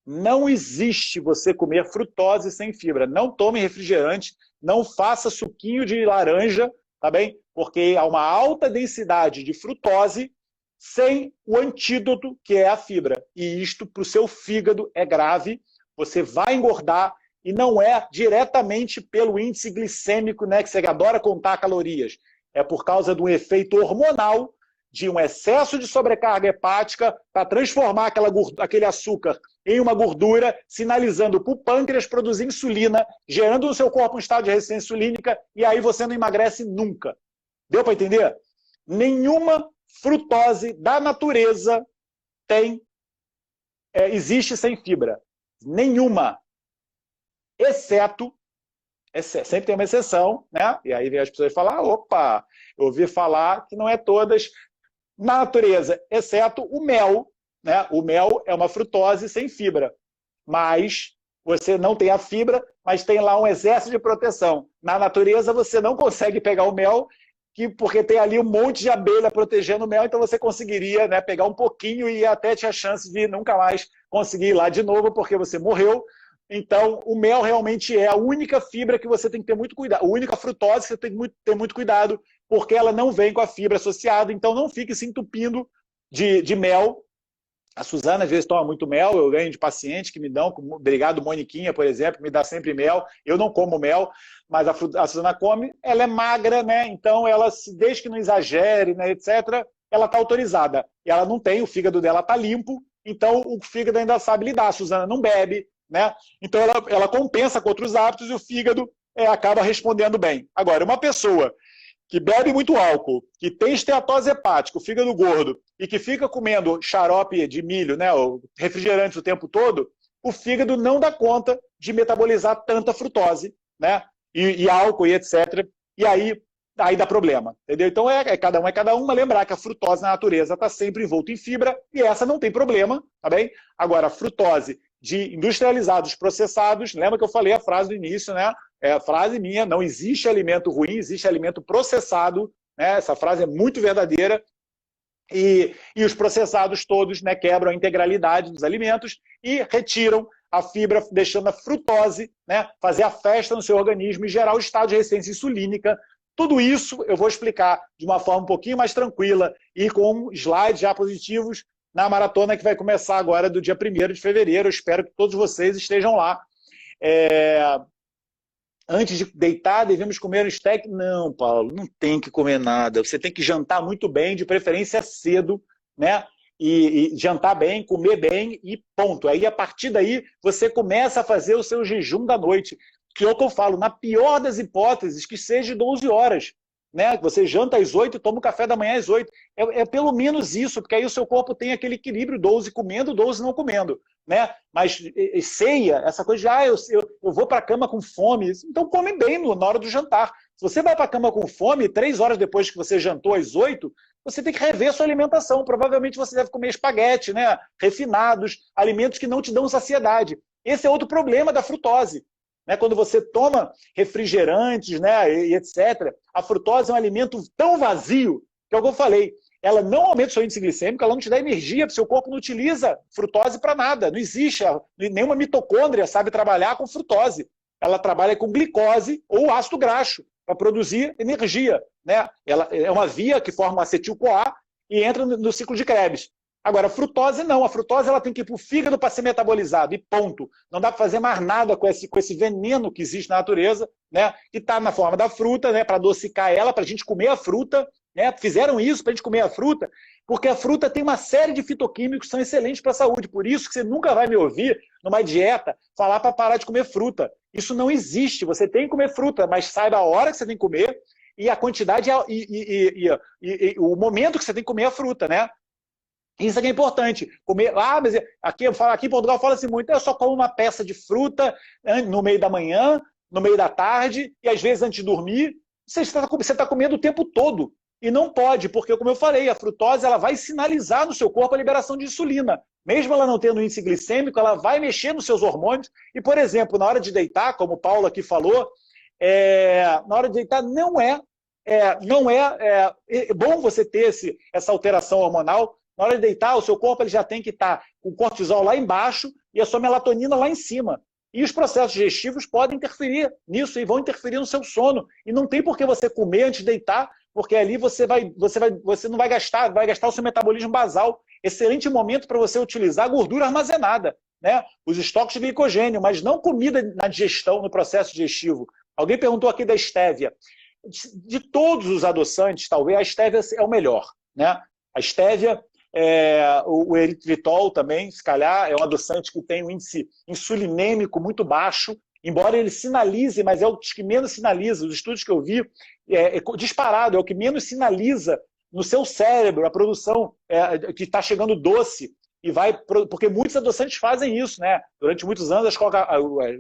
Não existe você comer frutose sem fibra. Não tome refrigerante, não faça suquinho de laranja, tá bem? Porque há uma alta densidade de frutose sem o antídoto, que é a fibra. E isto, para o seu fígado, é grave. Você vai engordar, e não é diretamente pelo índice glicêmico, né, que você adora contar calorias. É por causa de um efeito hormonal, de um excesso de sobrecarga hepática para transformar aquele açúcar em uma gordura, sinalizando para o pâncreas produzir insulina, gerando no seu corpo um estado de resistência insulínica, e aí você não emagrece nunca. Deu para entender? Nenhuma frutose da natureza existe sem fibra. Nenhuma. Exceto, sempre tem uma exceção, né? E aí vem as pessoas falar, opa, eu ouvi falar que não é todas na natureza, exceto o mel, né? O mel é uma frutose sem fibra. mas você não tem a fibra, mas tem lá um exército de proteção. Na natureza, você não consegue pegar o mel, porque tem ali um monte de abelha protegendo o mel, então você conseguiria, né, pegar um pouquinho e até ter a chance de nunca mais conseguir ir lá de novo, porque você morreu. Então, o mel realmente é a única fibra que você tem que ter muito cuidado, a única frutose que você tem que ter muito cuidado, porque ela não vem com a fibra associada, então não fique se entupindo de mel. A Suzana às vezes toma muito mel, eu ganho de pacientes que me dão, obrigado Moniquinha, por exemplo, me dá sempre mel, eu não como mel, mas a Suzana come, ela é magra, né? Então ela, desde que não exagere, né, etc., ela está autorizada. E ela não tem, o fígado dela está limpo, então o fígado ainda sabe lidar, a Suzana não bebe, né? Então ela compensa com outros hábitos e o fígado acaba respondendo bem. Agora, uma pessoa que bebe muito álcool, que tem esteatose hepática, o fígado gordo, e que fica comendo xarope de milho, né, refrigerantes o tempo todo, o fígado não dá conta de metabolizar tanta frutose, né, e álcool e etc. E aí dá problema, entendeu? Então cada um, mas lembrar que a frutose na natureza está sempre envolta em fibra, e essa não tem problema, tá bem? Agora, a frutose de industrializados processados, lembra que eu falei a frase do início, né? É a frase minha, não existe alimento ruim, existe alimento processado, né? Essa frase é muito verdadeira, e os processados todos, né, quebram a integralidade dos alimentos e retiram a fibra, deixando a frutose, né, fazer a festa no seu organismo e gerar o estado de resistência insulínica. Tudo isso eu vou explicar de uma forma um pouquinho mais tranquila e com slides já positivos na maratona que vai começar agora do dia 1º de fevereiro. Eu espero que todos vocês estejam lá. Antes de deitar, devemos comer um steak? Não, Paulo, não tem que comer nada. Você tem que jantar muito bem, de preferência cedo, né? E jantar bem, comer bem e ponto. Aí, a partir daí, você começa a fazer o seu jejum da noite. Que é o que eu falo, na pior das hipóteses, que seja 12 horas. Né? Você janta às 8 e toma o café da manhã às 8. É pelo menos isso, porque aí o seu corpo tem aquele equilíbrio, 12 comendo, 12 não comendo. Né? Mas ceia, essa coisa de eu vou para a cama com fome, então come bem na hora do jantar. Se você vai para a cama com fome, 3 horas depois que você jantou às 8, você tem que rever sua alimentação. Provavelmente você deve comer espaguete, né? Refinados, alimentos que não te dão saciedade. Esse é outro problema da frutose. Né? Quando você toma refrigerantes, né, e etc., a frutose é um alimento tão vazio, que é o que eu falei, ela não aumenta o seu índice glicêmico, ela não te dá energia, porque o seu corpo não utiliza frutose para nada. Não existe, nenhuma mitocôndria sabe trabalhar com frutose. Ela trabalha com glicose ou ácido graxo para produzir energia. Né? Ela é uma via que forma acetil-CoA e entra no ciclo de Krebs. Agora, a frutose não. A frutose ela tem que ir para o fígado para ser metabolizado, e ponto. Não dá para fazer mais nada com esse veneno que existe na natureza, né? Que está na forma da fruta, né? Para adocicar ela, para a gente comer a fruta. Né? Fizeram isso para a gente comer a fruta, porque a fruta tem uma série de fitoquímicos que são excelentes para a saúde. Por isso que você nunca vai me ouvir, numa dieta, falar para parar de comer fruta. Isso não existe. Você tem que comer fruta, mas saiba a hora que você tem que comer e a quantidade e o momento que você tem que comer a fruta, né? Isso é que é importante. Comer, mas aqui em Portugal fala-se muito, eu só como uma peça de fruta no meio da manhã, no meio da tarde, e às vezes antes de dormir. Você está comendo o tempo todo. E não pode, porque, como eu falei, a frutose ela vai sinalizar no seu corpo a liberação de insulina. Mesmo ela não tendo índice glicêmico, ela vai mexer nos seus hormônios. E, por exemplo, na hora de deitar, como o Paulo aqui falou, na hora de deitar não é bom você ter essa alteração hormonal. Na hora de deitar, o seu corpo ele já tem que estar com o cortisol lá embaixo e a sua melatonina lá em cima. E os processos digestivos podem interferir nisso e vão interferir no seu sono. E não tem por que você comer antes de deitar, porque ali você não vai gastar o seu metabolismo basal. Excelente momento para você utilizar a gordura armazenada, né? Os estoques de glicogênio, mas não comida na digestão, no processo digestivo. Alguém perguntou aqui da estévia. De todos os adoçantes, talvez a estévia é o melhor, né? A estévia, o eritritol também, se calhar, é um adoçante que tem um índice insulinêmico muito baixo, embora ele sinalize, mas é o que menos sinaliza. Os estudos que eu vi, disparado, é o que menos sinaliza no seu cérebro a produção que está chegando doce, e porque muitos adoçantes fazem isso, né? Durante muitos anos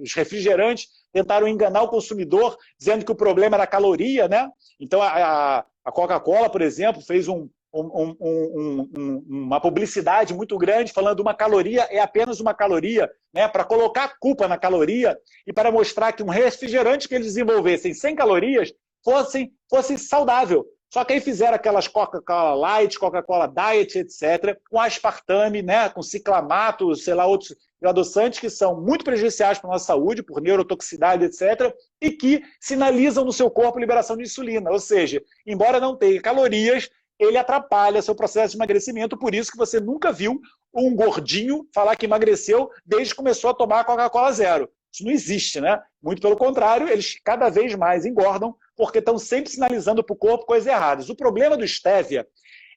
os refrigerantes tentaram enganar o consumidor dizendo que o problema era a caloria, né? Então a Coca-Cola, por exemplo, fez um uma publicidade muito grande falando uma caloria é apenas uma caloria, né, para colocar a culpa na caloria e para mostrar que um refrigerante que eles desenvolvessem sem calorias fosse saudável. Só que aí fizeram aquelas Coca-Cola Light, Coca-Cola Diet, etc., com aspartame, né, com ciclamato, sei lá, outros adoçantes que são muito prejudiciais para a nossa saúde, por neurotoxicidade, etc., e que sinalizam no seu corpo a liberação de insulina. Ou seja, embora não tenha calorias, ele atrapalha seu processo de emagrecimento, por isso que você nunca viu um gordinho falar que emagreceu desde que começou a tomar Coca-Cola Zero. Isso não existe, né? Muito pelo contrário, eles cada vez mais engordam porque estão sempre sinalizando para o corpo coisas erradas. O problema do stevia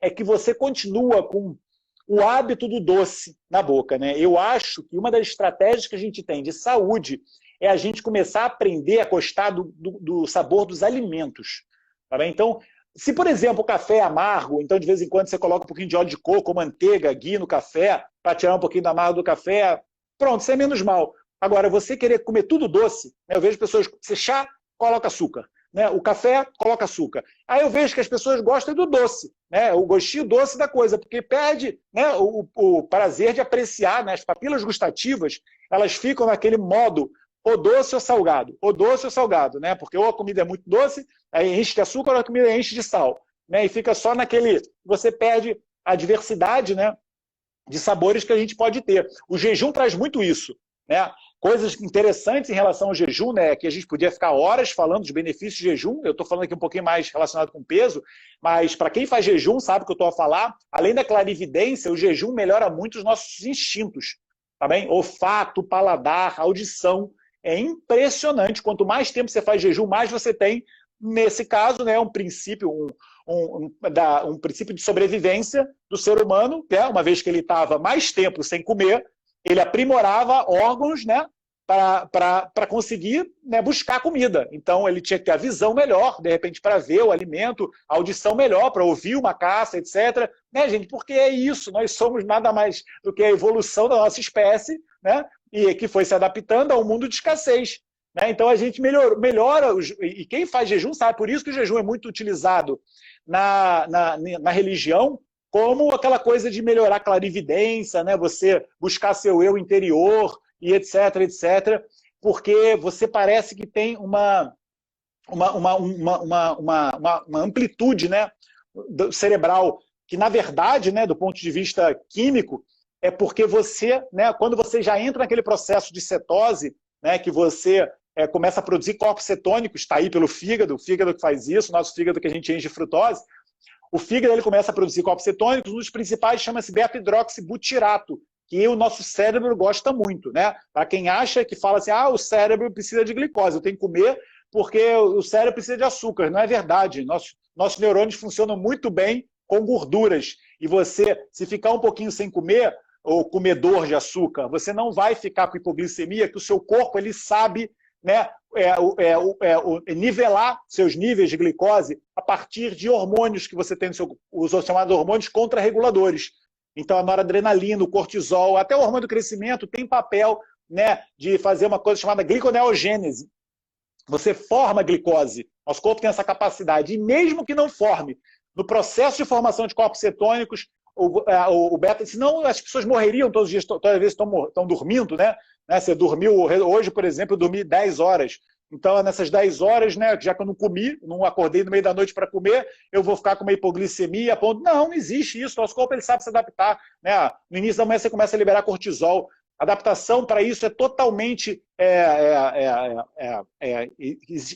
é que você continua com o hábito do doce na boca, né? Eu acho que uma das estratégias que a gente tem de saúde é a gente começar a aprender a gostar do sabor dos alimentos. Tá bem? Então, se, por exemplo, o café é amargo, então de vez em quando você coloca um pouquinho de óleo de coco ou manteiga, ghee no café, para tirar um pouquinho do amargo do café, pronto, isso é menos mal. Agora, você querer comer tudo doce, né? Eu vejo pessoas, se chá, coloca açúcar. Né? O café, coloca açúcar. Aí eu vejo que as pessoas gostam do doce, né? O gostinho doce da coisa, porque perde, né, o prazer de apreciar, né? As papilas gustativas, elas ficam naquele modo ou doce ou salgado, ou doce ou salgado, né? Porque ou a comida é muito doce, aí enche de açúcar, ou a comida enche de sal, né? E fica só naquele... Você perde a diversidade, né, de sabores que a gente pode ter. O jejum traz muito isso, né? Coisas interessantes em relação ao jejum, né, que a gente podia ficar horas falando dos benefícios do jejum. Eu estou falando aqui um pouquinho mais relacionado com peso, mas para quem faz jejum sabe o que eu estou a falar. Além da clarividência, o jejum melhora muito os nossos instintos, tá bem? Olfato, paladar, audição. É impressionante. Quanto mais tempo você faz jejum, mais você tem, nesse caso, né, um princípio, um princípio de sobrevivência do ser humano, né, uma vez que ele estava mais tempo sem comer, ele aprimorava órgãos, né, para conseguir, né, buscar comida. Então, ele tinha que ter a visão melhor, de repente, para ver o alimento, a audição melhor, para ouvir uma caça, etc. Né, gente? Porque é isso, nós somos nada mais do que a evolução da nossa espécie, né, e que foi se adaptando ao mundo de escassez. Né? Então, a gente melhora, e quem faz jejum sabe, por isso que o jejum é muito utilizado na religião, como aquela coisa de melhorar a clarividência, né? Você buscar seu eu interior e etc, etc, porque você parece que tem uma amplitude, né, cerebral, que na verdade, né, do ponto de vista químico, é porque você, né, quando você já entra naquele processo de cetose, né, que você começa a produzir corpos cetônicos, está aí pelo fígado, o fígado que faz isso, o nosso fígado que a gente enche de frutose. O fígado ele começa a produzir corpos cetônicos, um dos principais chama-se beta-hidroxibutirato, que o nosso cérebro gosta muito, né? Para quem acha que fala assim, o cérebro precisa de glicose, eu tenho que comer porque o cérebro precisa de açúcar. Não é verdade. Nossos neurônios funcionam muito bem com gorduras. E você, se ficar um pouquinho sem comer, ou comedor de açúcar, você não vai ficar com hipoglicemia, que o seu corpo ele sabe, né, nivelar seus níveis de glicose a partir de hormônios que você tem no seu corpo, os chamados hormônios contrarreguladores. Então, a noradrenalina, o cortisol, até o hormônio do crescimento tem papel, né, de fazer uma coisa chamada gliconeogênese. Você forma glicose, nosso corpo tem essa capacidade, e mesmo que não forme, no processo de formação de corpos cetônicos, o beta, senão as pessoas morreriam todos os dias, toda vez que estão dormindo, né? Você dormiu, hoje, por exemplo, eu dormi 10 horas. Então, nessas 10 horas, né, já que eu não comi, não acordei no meio da noite para comer, eu vou ficar com uma hipoglicemia a ponto... Não existe isso. Nosso corpo ele sabe se adaptar. Né? No início da manhã você começa a liberar cortisol. A adaptação para isso é totalmente...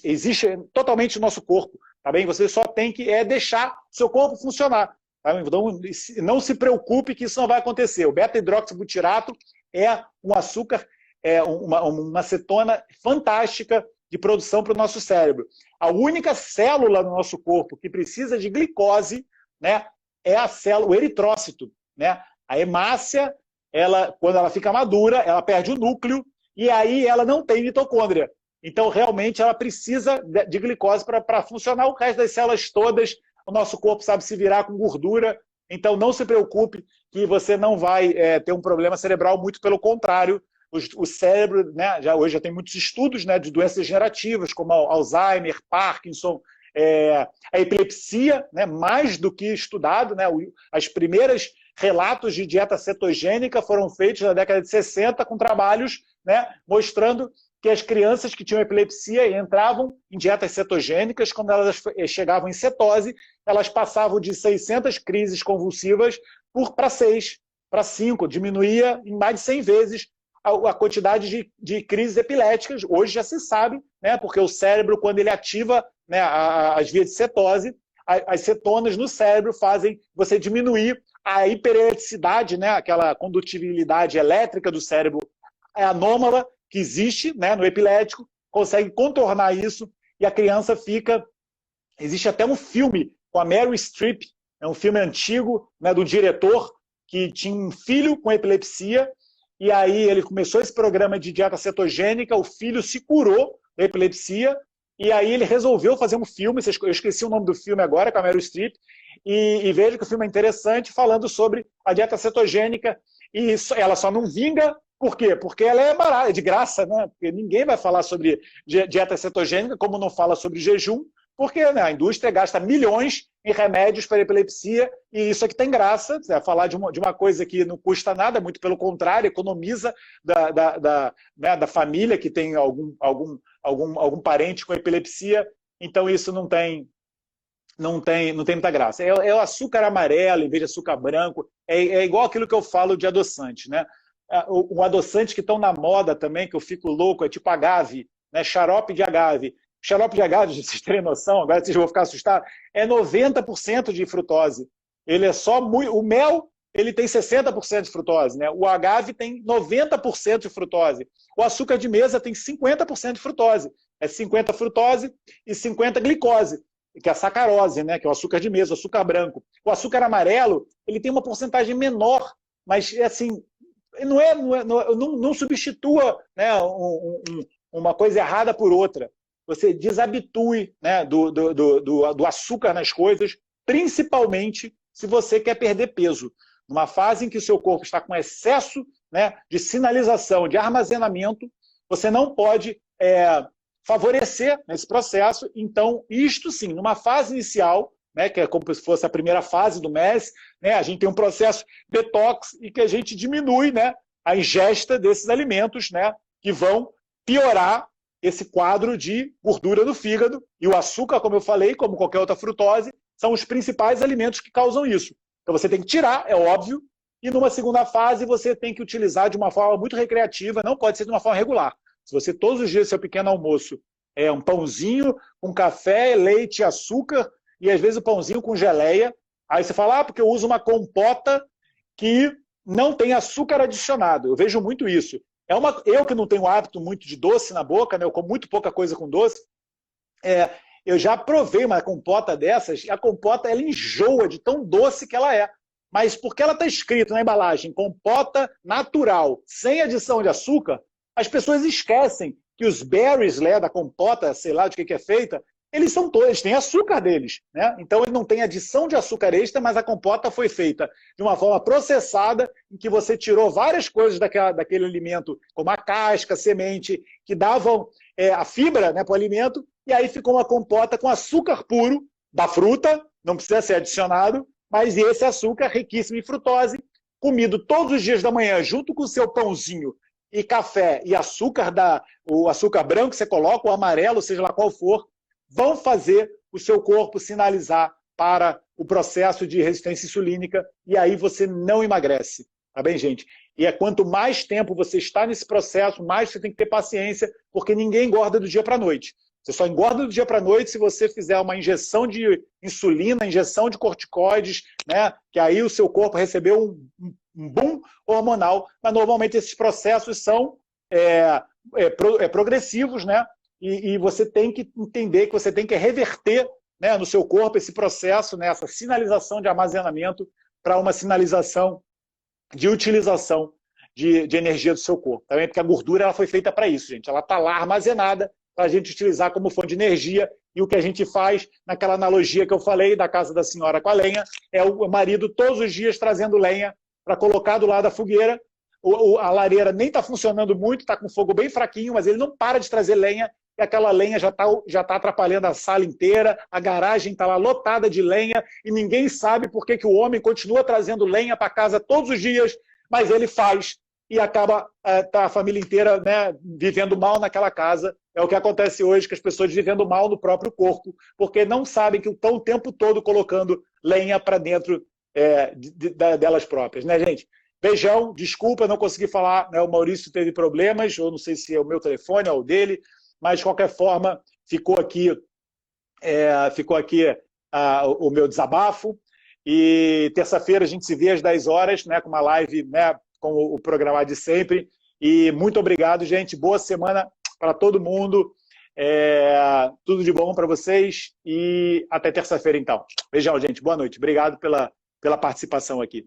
existe totalmente no nosso corpo. Tá bem? Você só tem que deixar o seu corpo funcionar. Tá? Então, não se preocupe que isso não vai acontecer. O beta-hidroxibutirato é um açúcar, uma cetona fantástica de produção para o nosso cérebro. A única célula no nosso corpo que precisa de glicose, né, é a célula, o eritrócito. Né? A hemácia, quando ela fica madura, ela perde o núcleo e aí ela não tem mitocôndria. Então, realmente, ela precisa de glicose para funcionar. O resto das células todas, o nosso corpo sabe se virar com gordura. Então, não se preocupe que você não vai ter um problema cerebral, muito pelo contrário. O cérebro, né, hoje já tem muitos estudos, né, de doenças degenerativas, como Alzheimer, Parkinson, a epilepsia, né, mais do que estudado, né, as primeiras relatos de dieta cetogênica foram feitos na década de 60 com trabalhos, né, mostrando que as crianças que tinham epilepsia entravam em dietas cetogênicas, quando elas chegavam em cetose, elas passavam de 600 crises convulsivas para 6, para 5, diminuía em mais de 100 vezes a quantidade de crises epiléticas. Hoje já se sabe, né, porque o cérebro, quando ele ativa, né, as vias de cetose, as cetonas no cérebro fazem você diminuir a hipereleticidade, né, aquela condutibilidade elétrica do cérebro anômala que existe, né, no epilético, consegue contornar isso e a criança fica... Existe até um filme com a Meryl Streep, é um filme antigo, né, do diretor que tinha um filho com epilepsia, e aí ele começou esse programa de dieta cetogênica, o filho se curou da epilepsia, e aí ele resolveu fazer um filme, eu esqueci o nome do filme agora, com a Meryl Streep, e vejo que o filme é interessante, falando sobre a dieta cetogênica, e ela só não vinga, por quê? Porque ela é barata, é de graça, né? Porque ninguém vai falar sobre dieta cetogênica, como não fala sobre jejum, porque, né, a indústria gasta milhões em remédios para epilepsia, e isso aqui tem graça, falar de uma coisa que não custa nada, muito pelo contrário, economiza da família que tem algum parente com epilepsia, então isso não tem muita graça. É o açúcar amarelo em vez de açúcar branco, é igual aquilo que eu falo de adoçante, né? O adoçante que estão na moda também, que eu fico louco, é tipo agave, né? Xarope de agave. Xarope de agave, vocês terem noção, agora vocês vão ficar assustados, é 90% de frutose. Ele é só o mel, ele tem 60% de frutose, né? O agave tem 90% de frutose. O açúcar de mesa tem 50% de frutose. É 50 frutose e 50 glicose, que é a sacarose, né? Que é o açúcar de mesa, o açúcar branco. O açúcar amarelo, ele tem uma porcentagem menor, mas assim, não substitua, né, uma coisa errada por outra. Você desabitue, né, do açúcar nas coisas, principalmente se você quer perder peso. Numa fase em que o seu corpo está com excesso, né, de sinalização, de armazenamento, você não pode favorecer nesse processo. Então, isto sim, numa fase inicial, né, que é como se fosse a primeira fase do MES, né, a gente tem um processo detox e que a gente diminui, né, a ingesta desses alimentos, né, que vão piorar esse quadro de gordura no fígado, e o açúcar, como eu falei, como qualquer outra frutose, são os principais alimentos que causam isso. Então você tem que tirar, é óbvio, e numa segunda fase você tem que utilizar de uma forma muito recreativa, não pode ser de uma forma regular. Se você todos os dias, seu pequeno almoço, é um pãozinho com café, leite, açúcar, e às vezes o pãozinho com geleia, aí você fala, porque eu uso uma compota que não tem açúcar adicionado. Eu vejo muito isso. Eu que não tenho hábito muito de doce na boca, né, eu como muito pouca coisa com doce, eu já provei uma compota dessas, e a compota ela enjoa de tão doce que ela é. Mas porque ela está escrito na embalagem compota natural, sem adição de açúcar, as pessoas esquecem que os berries, né, da compota, sei lá de que é feita, eles têm açúcar deles, né? Então ele não tem adição de açúcar extra, mas a compota foi feita de uma forma processada, em que você tirou várias coisas daquele alimento, como a casca, a semente, que davam a fibra, né, para o alimento, e aí ficou uma compota com açúcar puro da fruta, não precisa ser adicionado, mas esse açúcar riquíssimo em frutose, comido todos os dias da manhã, junto com o seu pãozinho e café e açúcar, o açúcar branco que você coloca, o amarelo, seja lá qual for, vão fazer o seu corpo sinalizar para o processo de resistência insulínica, e aí você não emagrece. Tá bem, gente? E quanto mais tempo você está nesse processo, mais você tem que ter paciência, porque ninguém engorda do dia para a noite. Você só engorda do dia para a noite se você fizer uma injeção de insulina, injeção de corticoides, né? Que aí o seu corpo recebeu um boom hormonal, mas normalmente esses processos são progressivos, né? E você tem que entender que você tem que reverter, né, no seu corpo esse processo, né, essa sinalização de armazenamento para uma sinalização de utilização de energia do seu corpo. Também porque a gordura ela foi feita para isso, gente. Ela está lá armazenada para a gente utilizar como fonte de energia, e o que a gente faz, naquela analogia que eu falei da casa da senhora com a lenha, é o marido todos os dias trazendo lenha para colocar do lado da fogueira. A lareira nem está funcionando muito, está com fogo bem fraquinho, mas ele não para de trazer lenha, e aquela lenha já tá atrapalhando a sala inteira, a garagem está lá lotada de lenha, e ninguém sabe por que o homem continua trazendo lenha para casa todos os dias, mas ele faz, e acaba tá a família inteira, né, vivendo mal naquela casa. É o que acontece hoje, que as pessoas vivendo mal no próprio corpo, porque não sabem que estão o tempo todo colocando lenha para dentro delas próprias, né, gente? Beijão, desculpa, não consegui falar, né, o Maurício teve problemas, eu não sei se é o meu telefone ou o dele, mas de qualquer forma ficou aqui o meu desabafo, e terça-feira a gente se vê às 10 horas, né, com uma live, né, com o programado de sempre, e muito obrigado, gente, boa semana para todo mundo, tudo de bom para vocês, e até terça-feira então. Beijão, gente, boa noite, obrigado pela participação aqui.